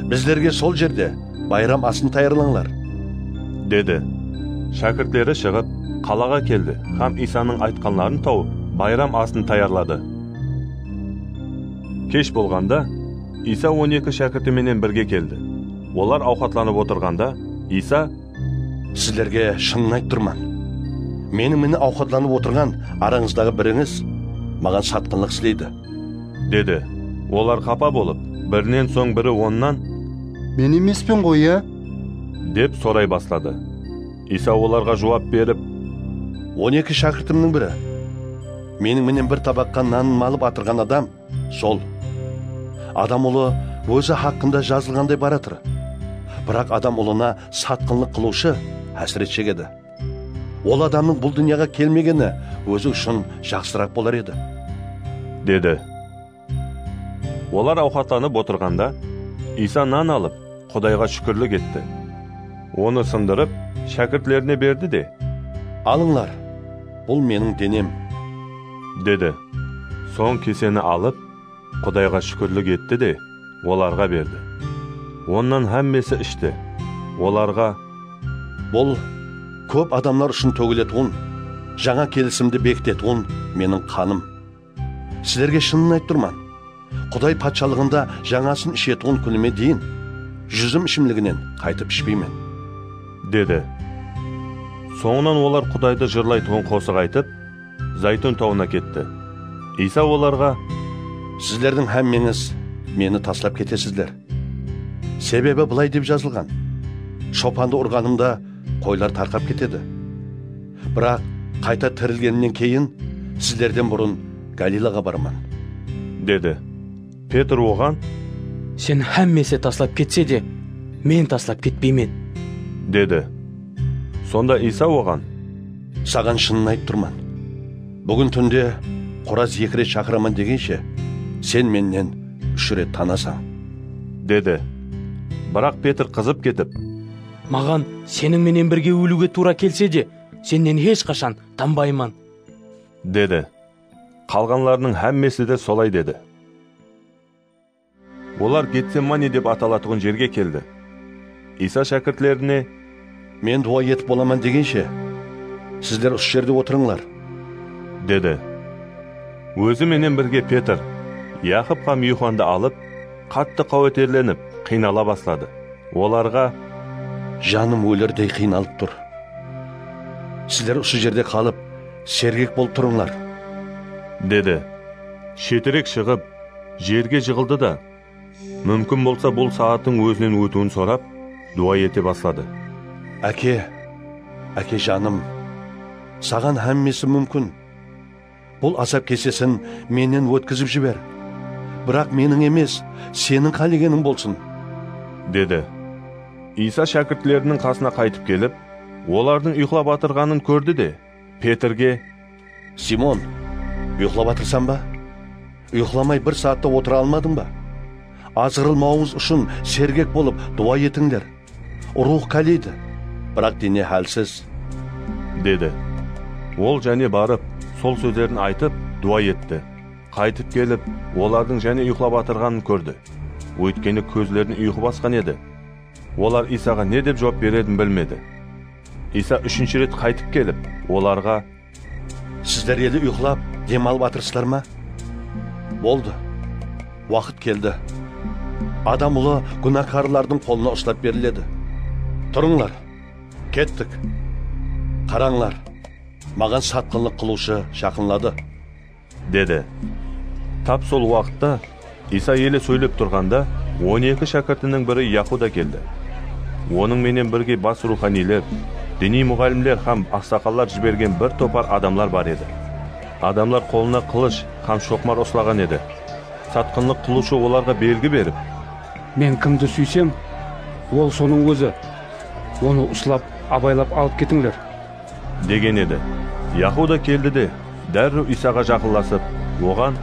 Біздерге сол жерде байрам асын таярлаңлар, деді. Шәкіртлері шығып, қалаға келді, һәм Исаның айтқанларын тауып, байрам асын таярлады. Кеш болғанда, Иса 12 шәкіртіменен бірге келді. Олар ауқатланып отырғанда, Иса сіздерге шынын айттырман. Мені ауқатланып отырған араңыздағы біріңіз маған сатқынлық істейді, деді. Олар қапа болып, бірінен соң бірі оннан мен емеспен ғой, деп сорай бастады. Иса оларға жауап беріп, 12 шәкіртімнің бірі. менен бір табаққа нанын малып атырған адам сол. Адам ұлы өзі хақында жазылғандай баратыр. Бірақ адам ұлына сатқынлық қылушы әсірет шегеді. Ол адамның бұл дүнияға келмегені өзі үшін жақсырақ болар еді, деді. Олар ауқаттанып отырғанда Иса нан алып, Құдайға шүкірлік етті. Оны сындырып, шәкіртлеріне берді де: алыңлар, бұл менің денем, деді. Соң кесені алып, Құдайға шүкірлік етті де, оларға берді. Оннан әммесі ішті. Оларға: бұл көп адамлар үшін төгілетуін, жаңа келісімді бекітетуін менің қаным. Сіздерге шынын айттырман. Құдай патшалығында жаңасын ішетуін күніме дейін, 100 ішімлігінен қайтып ішпеймен, деді. Соңынан олар Құдайды жырлайтуын қосық айтып, Зайтун тауына кетті. Иса оларға: сіздердің әммеңіз мені таслап кетесіздер. Себебі былай деп жазылған: шопанды ұрғанымда қойлар тарқап кетеді. Бірақ қайта тірілгеннен кейін сіздерден бұрын Галилаға барман, деді. Петр оған: сен әммесе таслап кетсе де, мен таслап кетпеймен, деді. Сонда Иса оған: саған шынын айтып тұрман. Бүгін түнде қораз 2 рет шақыраман дегенше, сен менен 3 рет танасаң, деді. Бірақ Петр қызып кетіп: маған сенің менен бірге өлуге тура келсе де, сенен ешқашан танбайман, деді. Қалғанларының әммесі де солай деді. Олар Гетсемани деп аталатығын жерге келді. Иса шәкіртлеріне: мен дуа етіп боламан дегенше, сіздер осы жерде отырыңлар, деді. Өзі менен бірге Петр, Яқып һәм Юханды алып, қатты қауетерленіп, қинала бастады. Оларға: жаным өлердей қиналып тұр. Сіздер осы жерде қалып, сергек болып тұрыңлар, деді. Шетірек шығып, жерге жығылды да, мүмкін болса бұл сағаттың өзінен өтуін сорап, дуа ете бастады. Әке жаным, саған әммесі мүмкін. Бұл азап кесесін менен өткізіп жібер. Бірақ менің емес, сенің қалегенің болсын, деді. Иса шәкіртлерінің қасына қайтып келіп, олардың ұйқылап атырғанын көрді де, Петрге: Симон, ұйқылап атырсан ба? Ұйқыламай 1 саатта отыра алмадың ба? Азғырылмауыңыз үшін сергек болып дуа етіңдер. Рух қалейді, бірақ дене әлсіз, деді. Ол және барып, сол сөздерін айтып, дуа етті. Қайтып келіп, олардың және ұйқылап атырғанын көрді. Өйткені көзлерін ұйқы басқан еді. Олар Исаға не деп жауап берерін білмеді. Иса 3-ші рет қайтып келіп, оларға: сіздер елі ұйқылап, демалып атырсыздар ма? Болды, уақыт келді. Адам ұлы күнәкарлардың қолына ұстап беріледі. Тұрыңлар, кеттік. Қараңлар, маған сатқынлық қылушы жақынлады, деді. Тап сол уақытта Иса елі сөйлеп тұрғанда 12 шәкіртінің бірі Яхуда келді. Оның менен бірге бас руханилер, діни мұғалімдер һәм ақсақалдар жіберген бір топар адамлар бар еді. Адамлар қолына қылыш һәм шоқмар ұстаған еді. Сатқынлық қылушы оларға белгі беріп: мен кімді сүйсем, ол соның өзі. Оны ұстап, абайлап алып кетіңдер, деген еді. Яхуда келді де, дәру Исаға жақындасып, оған: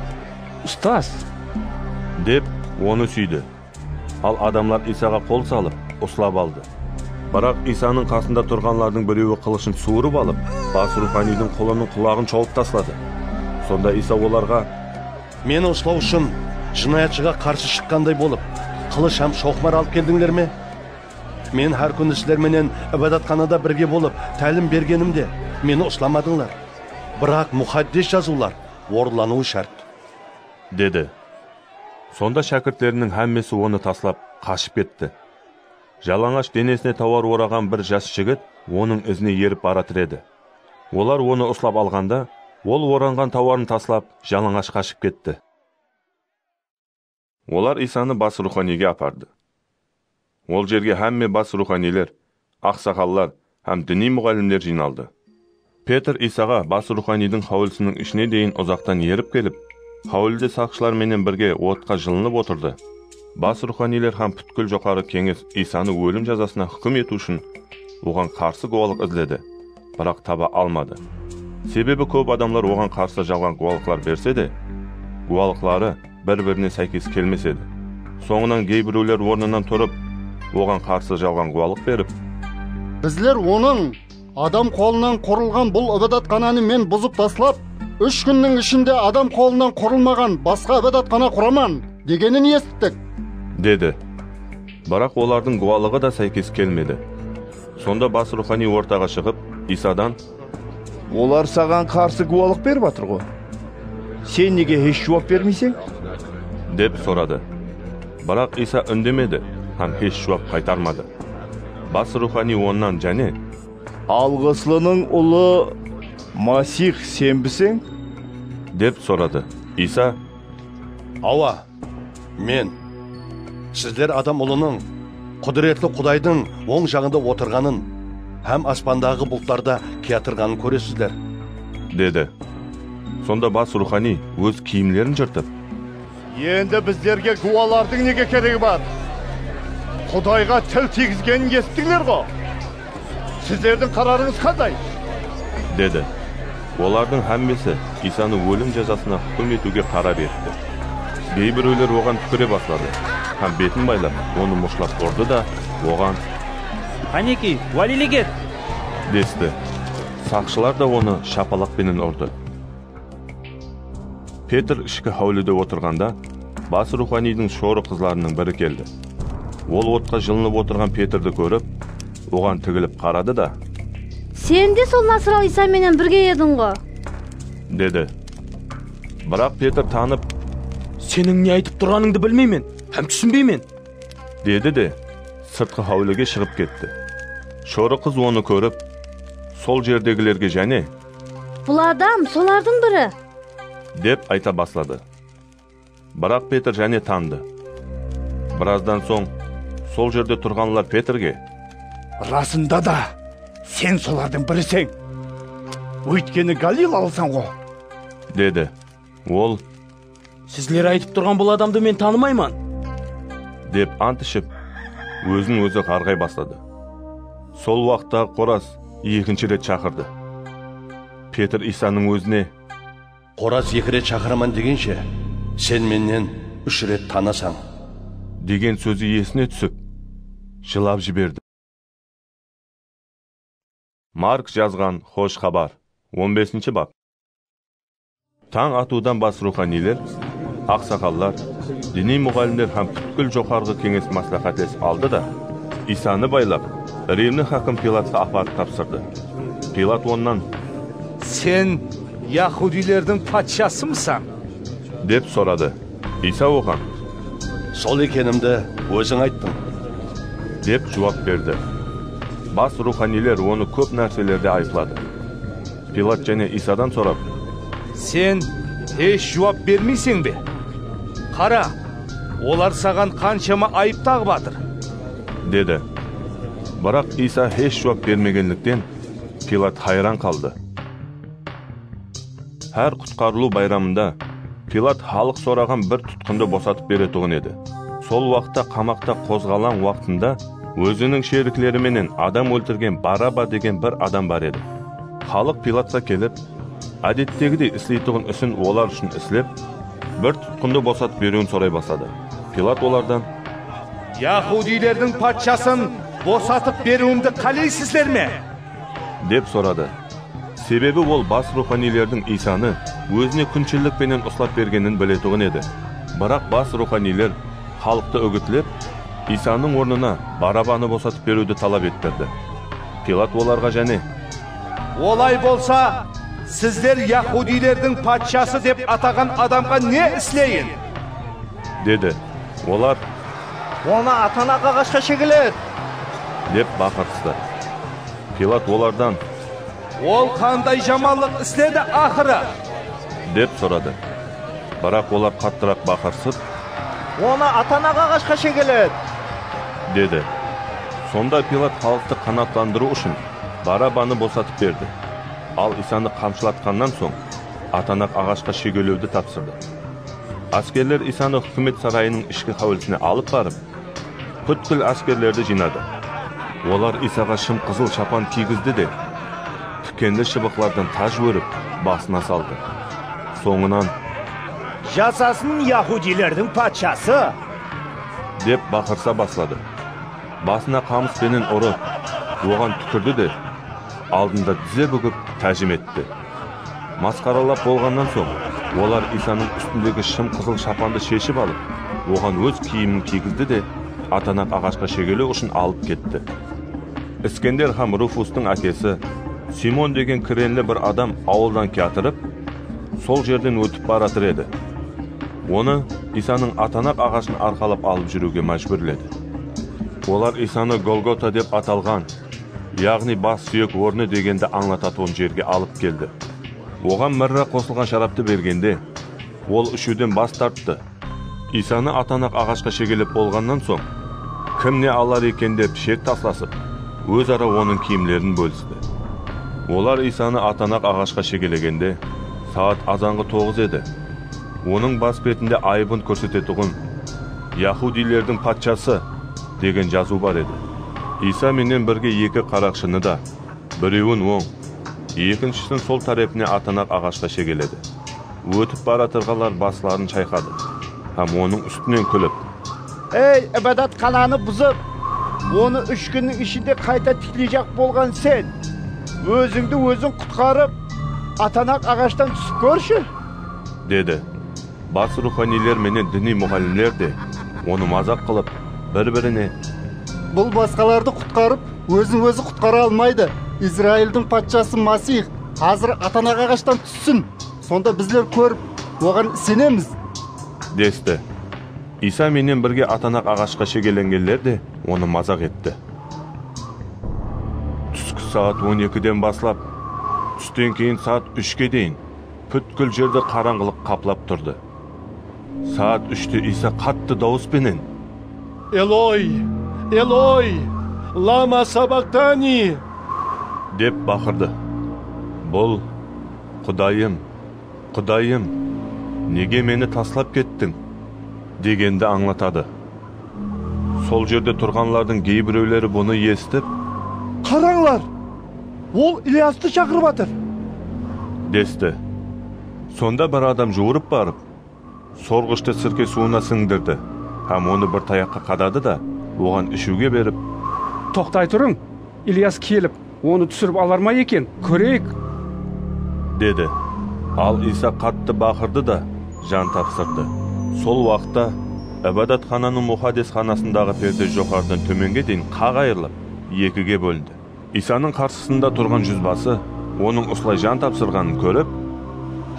ұстаз, деп оны сүйді. Ал адамлар Исаға қол салып, ұстап алды. Бірақ Исаның қасында тұрғанлардың біреуі қылышын суырып алып, бас руханидың қолының құлағын шауып таслады. Сонда Иса оларға: мені ұстау үшін жинаятшыға қарсы шыққандай болып, қылыш һәм шоқмар алып келдіңдер ме? Мен әр күні сіздерменен ибадатханада бірге болып, тәлім бергенімде мені ұстамадыңлар. Бірақ мұхаддис жазулар орынлануы шарт, деді. Сонда шәкірттерінің әммесі оны таслап қашып кетті. Жалаңаш денесіне тауар ораған бір жас жігіт оның ізіне еріп баратыр еді. Олар оны ұстап алғанда, ол оранған тауарын таслап жалаңаш қашып кетті. Олар Исаны бас руханиге апарды. Ол жерге әмме бас руханилер, ақсақаллар һәм діни мұғалімдер жиналды. Petr İsa'ga bas ruhaniyning hovlisining ishine deyin uzoqdan yerib kelib, hovlida saqchilar menen birga o'tqa jilinib o'tirdi. Bas ruhaniylar ham butkul jo'qari kenges İsa'ni o'lim jazosina hukm etish uchun o'g'an qarshi guvohlik izladi, biroq taba olmadi. Sebebi ko'p odamlar o'g'an qarshi jalg'on guvohliklar bersa-da, guvohliklari bir-birine saykiz kelmas edi. So'ngidan geybirovlar o'rnidan turib, o'g'an qarshi jalg'on guvohlik berib, bizler onun adam qo'lidan qurilgan bu ibodatxonani men buzib tashlab, 3 kunning ishinde adam qo'lidan qurilmagan boshqa ibodatxona quraman deganini eshitdik, dedi. Biroq ularning guvohligi da saykiz kelmedi. Sonda bas ruhaniy o'rtaga chiqib, İsa'dan Олар саған қарсы guvohlik berib atыр. Sen nega hech javob bermaysan? deb so'radi. Biroq İsa indamadi, ham hech javob qaytarmadi. Bas ruhaniy ondan jani, Alg'islining uli Masih sen bisan? deb so'radi. İsa, Ава, мен. Sizler adam uluның, құдіретлі Құдайдың оң жағында отырғанын, hem aspanдағы бұлттарда kiyatırganын көресіздер, dedi. Sonda bas ruhaniy o'z kiyimlerini jırtib, Endi bizlerge guvohlarding nega keregi var? Xudayga til tegizgenini eshitdinglar-ku. Sizlerдің qararınız qanday? dedi. Ularning hammasi İsa'ni o'lim jazosina hukm etуге qara berdi. Beybirovlar o'g'an tupure boshladi. Ham betin baylab, onu mushlab urdi da, o'g'an Qaniki, valilik et. desdi. Saqchilar da onu shapaloq bilan urdi. Petr ishki hovlida o'tirganda, bas ruhaniyning sho'ri qizlarining biri keldi. Ol o'tqa jilinib o'tirgan Petrni ko'rib, o'g'an tigilib qaradi da, Sen de sol Nasral İsa menen birge edin-go, dedi. Biroq Petr tanib, Sening ne aytib turganingni bilmayman, ham tushunmayman, dedi de, sirtqi hovliga chiqib ketdi. Sho'ri qiz onu ko'rib, sol yerdagilarga jani, Bul adam solardın biri. deb ayta boshladi. Biroq Petr jani tanidi. Birozdan so'ng sol yerda turganlar Petrga, Расында да, sen солардың бірісің. Өйткені Галил алсаң-го, dedi. Ol, Sizler aytib turgan bu adamды men tanımayman, deb antishib, o'zini o'zi qarg'ay boshladi. Sol vaqtda Qo'raz ikkinchi ret chaqirdi. Petr İsa'ning o'zini, Qo'raz 2 ret chaqiraman degenше, sen menden 3 ret tanasan, degan so'zi esine tushib, jilab jiberdi. Mark yazgan xo'sh xabar 15-bab. Tang atudan bas ruhaniylar, aqsaqallar, diniy muallimlar ham butkul jo'qorg'i kenges maslahatles oldi da, İsa'ni baylab, Rimni hakim Pilatga aparib topshirdi. Pilat ondan, Sen Yahudilerдің patşasımsan? deb so'radi. İsa o'g'an, sol ekenimdi o'zing aytding, deb javob berdi. Bas ruhaniylar onu ko'p narsalarda aybladi. Pilat jana İsa'dan so'rab, Sen hech javob bermaysan be? Qara, olar sаған qanchama ayıp tağıb atır, dedi. Biroq İsa hech javob bermaganlikdan Pilat hayron qoldi. Har qutqaruluv bayramında Pilat xalq so'ragan bir tutqunda bosatib beradigan edi. Sol vaqtda qamoqda qo'zg'alan vaqtida o'zining sheriklari bilan adam o'ltirgan Baraba degan bir adam bor edi. Xalq Pilatga kelib, adetdagidek islaydigan ishni ular uchun islab, bir tutqunda bosatib beruvini so'ray boshladi. Pilat ulardan, Yahudilerдің patşaсын bosatib beruvimni qalaysizlarmi? deb so'radi. Sebebi ol bas ruhaniylarning İsa'ni o'zini kunchilik bilan uslab berganini biladigan edi. Biroq bas ruhaniylar xalqni o'gitlab, İsa'ning o'rnina Barabani bosatib beruvni talab ettirdi. Pilat ularga jani, Olay bolsa, sizler Yahudilerдің patşası deb atagan adamga ne isleyin? dedi. Ular, Ona atana qaqashqa chegilar, deb baqirdi. Pilat ulardan, Ol qanday jamanlıq isledi ahırı? deb so'radi. Biroq ular qattiroq baqirib, ona atana qaqashqa chegilar, dedi. Sonda Pilat xalqni qanoatlantiruv uchun Barabani bosatib berdi. Ал Исаны камчылаткандан соң атанак агачка шегелөөдү тапсырды. Аскерлер Исаны хөкүмет сарайынын ички хавылсына алып барып, бүткүл аскерлерди жинады. Олар Исага шым кызыл шапан кийгизди де, тикенди шыбыклардан таж өрүп, басына салды. Соңунан Жасасын Яхудилердің патшасы! деп бакырса башлады. Басына камыс менен уруп, оған түкірді де, алдында тізе бүгіп тәжім етті. Масқаралап болғаннан соң, олар Исаның үстіндегі шым қызыл шапанды шешіп алып, оған өз киімін кигізді де, атанак ағашқа шегелеу үшін алып кетті. Искендер хам Руфустың әкесі, Симон деген кіренлі бір адам ауылдан кетіріп, сол жерден өтіп баратыр еді. Оны Исаның атанак ағашын арқалап алып жүруге мәжбүрледі. Олар Исаны Голгота деп аталған, яғни бас сүйек орны дегенді аңлататын жерге алып келді. Оған мірра қосылған шарапты бергенде, ол үшуден бас тартты. Исаны атанак ағашқа шегелеп болғаннан соң, кім не алар екен деп шек тасласып, өзара оның киімлерін бөлісті. Олар Исаны атанак ағашқа шегелегенде, саат азанғы 9 еді. Оның бас бетінде айыбын көрсететұғын Яхудилердің патшасы деген жазу бар еді. Иса менен бірге екі қарақшыны да, біреуін оң, екіншісін сол тарапіне атанак ағашқа шегеледі. Өтіп баратырғалар басларын шайқады, һәм оның үстінен күліп: Ей, ібадат қаланы бұзып, оны 3 күннің ішінде қайта тіклейжақ болған сен, өзіңді өзің құтқарып, атанак ағаштан түсіп көрші, деді. Бас руханилер менен діни мұғалімлер де оны мазақ қылып, бір-біріне: Бұл басқаларды құтқарып, өзін-өзі құтқара алмайды. Израильдің патшасы Масих қазір атанак ағаштан түссін. Сонда біздер көріп, оған сенеміз, десті. Иса менен бірге атанак ағашқа шегеленгендер де оны мазақ етті. Түскі саат 12-ден баслап, түстен кейін саат 3-ге дейін бүткіл жерді қараңғылық қаплап тұрды. Саат 3-те Иса қатты дауыспенен: Элой, Элой, лама сабақтани! деп бақырды. Бұл: Құдайым, Құдайым, неге мені таслап кеттің? дегенді аңлатады. Сол жерде тұрғанлардың кейбіреулері бұны естіп: Қараңлар, ол Ильясты шақырып атыр, десті. Сонда бір адам жуырып барып, сорғышты сірке суына сіңдірді, һәм оны бір таяққа қадады да, оған ішуге беріп: Тоқтай тұрың, Ильяс келіп, оны түсіріп алар ма екен, көрейік, деді. Ал Иса қатты бақырды да жан тапсырды. Сол уақытта ибадатхананың мұхаддисханасындағы перде жоғарыдан төменге дейін қағайырылып, екіге бөлінді. Исаның қарсысында тұрған жүзбасы оның осылай жан тапсырғанын көріп: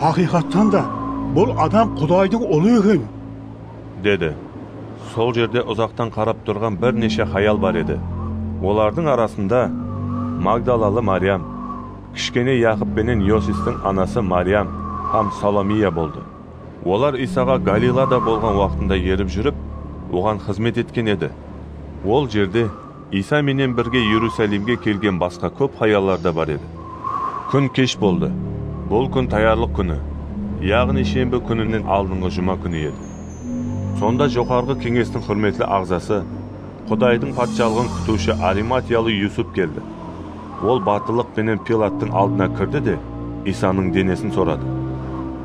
Haqiqatdan da бұл адам Құдайдың ұлы екен, деді. Сол жерде ұзақтан қарап тұрған бірнеше хаял бар еді. Олардың арасында Магдалалы Мариям, кішкене Яқып пенен Йосистің анасы Мариям һәм Саломия болды. Олар Исаға Галилада болған уақытында еріп жүріп, оған қызмет еткен еді. Ол жерде Иса менен бірге Иерусалимге келген басқа көп хаялар да бар еді. Күн кеш болды. Бұл күн таярлық күні, яғни шембі күнінен алдыңғы жұма күні еді. Сонда жоғарғы кеңестің құрметлі ағзасы, Құдайдың патшалығын күтуші Ариматиялы Юсуп келді. Ол батылық пенен Пилаттың алдына кірді де Исаның денесін сорады.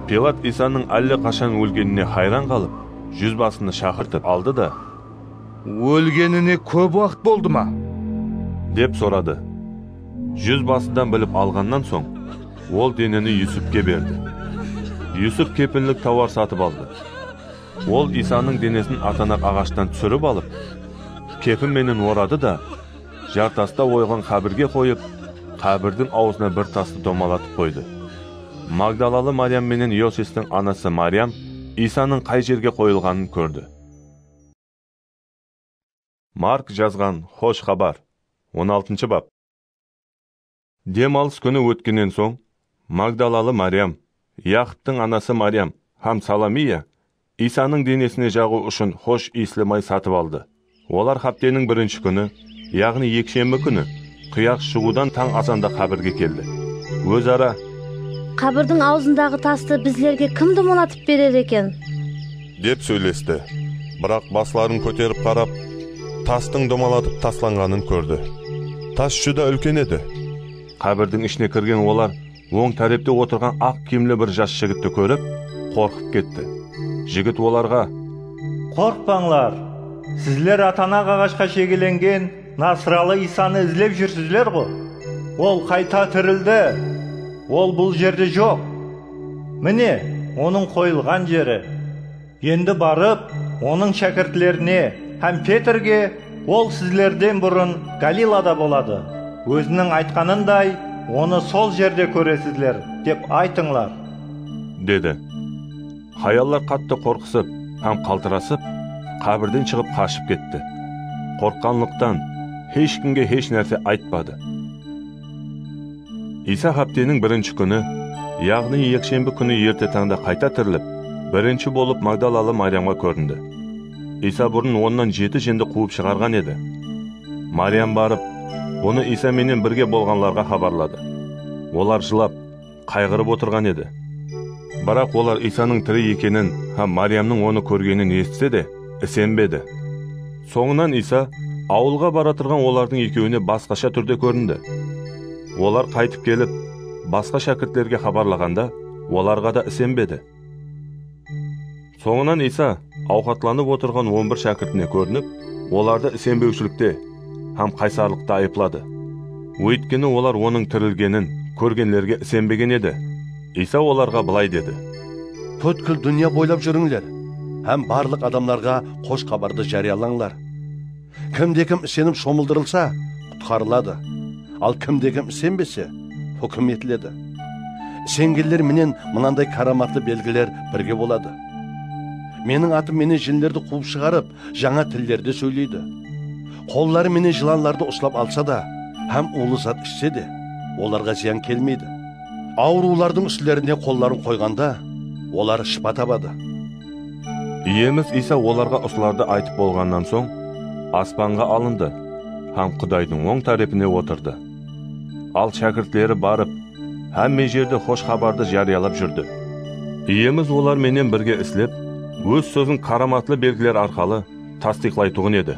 Пилат Исаның әлі қашан өлгеніне хайран қалып, жүзбасыны шақыртып алды да: Өлгеніне көп уақыт болды ма? деп сорады. Жүзбасыдан біліп алғаннан соң, ол денені Юсупке берді. Юсуп кепінлік тауар сатып алды. Ол Исаның денесін атанак ағаштан түсіріп алып, кепін менен орады да, жартаста ойған қабірге қойып, қабірдің аузына бір тасты домалатып қойды. Магдалалы Мариям менен Йосистің анасы Мариям Исаның қай жерге қойылғанын көрді. Марк жазған хош хабар, 16 бап. Демалыс күні өткеннен соң, Магдалалы Мариям, Яқыптың анасы Мариям һәм Саломия Исаның денесіне жағу үшін хош иіслі май сатып алды. Олар хаптенің бірінші күні, яғни екшембі күні, қияқ шығудан таң азанда қабірге келді. өзара Кабырдың аузындағы тасты bizlerге кім домалатып берер екен? деп сөйлесті. Бірақ басларын көтеріп қарап, тастың домалатып тасланғанын көрді. Тас жүда үлкен еді. Қабірдің ішіне кірген олар оң тарепте отырған ақ киімлі бір жас жігітті көріп, қорқып кетті. Жігіт оларға: Қорқпаңлар, сіздер атана ағашқа шегеленген Насралы Исаны іздеп жүрсіздер ғой. Ол қайта тірілді. Ол бұл жерде жоқ. Міне, оның қойылған жері. Енді барып, оның шәкіртлеріне һәм Петрге ол сіздерден бұрын Галилада болады. Өзінің айтқанындай, оны сол жерде көресіздер деп айтыңлар, деді. Хаяллар қатты қорқысып, һәм қалтырасып, қабірден шығып қашып кетті. Қорққанлықтан ешкімге еш нәрсе айтпады. Иса хаптенің бірінші күні, яғни екшембі күні ерте таңда қайта тіріліп, бірінші болып Магдалалы Мариямға көрінді. Иса бұрын оннан 7 жынды қуып шығарған еді. Мариям барып, бұны Иса менен бірге болғанларға хабарлады. Олар жылап, қайғырып отырған еді. Бірақ олар Исаның тірі екенін, һәм Мариямның оны көргенін естісе де, сенбеді. Соңынан Иса ауылға бара тұрған олардың екеуіне басқаша түрде көрінді. Олар қайтып келіп, басқа шәкірттерге хабарлағанда, оларға да сенбеді. Соңынан Иса ауқатланып отырған 11 шәкіртіне көрініп, оларды сенбеушілікте һәм қайсарлықта айыплады. Өйткені олар оның тірілгенін көргенлерге сенбеген еді. Иса оларға былай деді: Бүткіл дүния бойлап жүріңлер, һәм барлық адамларға қош хабарды жариялаңлар. Кімде-кім сеніп шомылдырылса, құтқарылады. Ал кімде-кім сенбесе, үкім етіледі. Сенгендер менен мынандай караматлы белгілер бірге болады. Менің атым менен жіндерді қуып шығарып, жаңа тілдерді сөйлейді. Қоллары менен жыланларды ұстап алса да, һәм улы зат ішсе де, оларға зиян келмейді. Аурулардың үстілеріне қолларын қойғанда, олар шипа табады. Иеміз Иса оларға осыларды айтып болғаннан соң, аспанға алынды, һәм Құдайдың оң тарапына отырды. Ал шәкіртлері барып, һәмме жерде хош хабарды жариялап жүрді. Иеміз олар менен бірге іслеп, өз сөзін караматлы белгілер арқалы тастиқлайтұғын еді.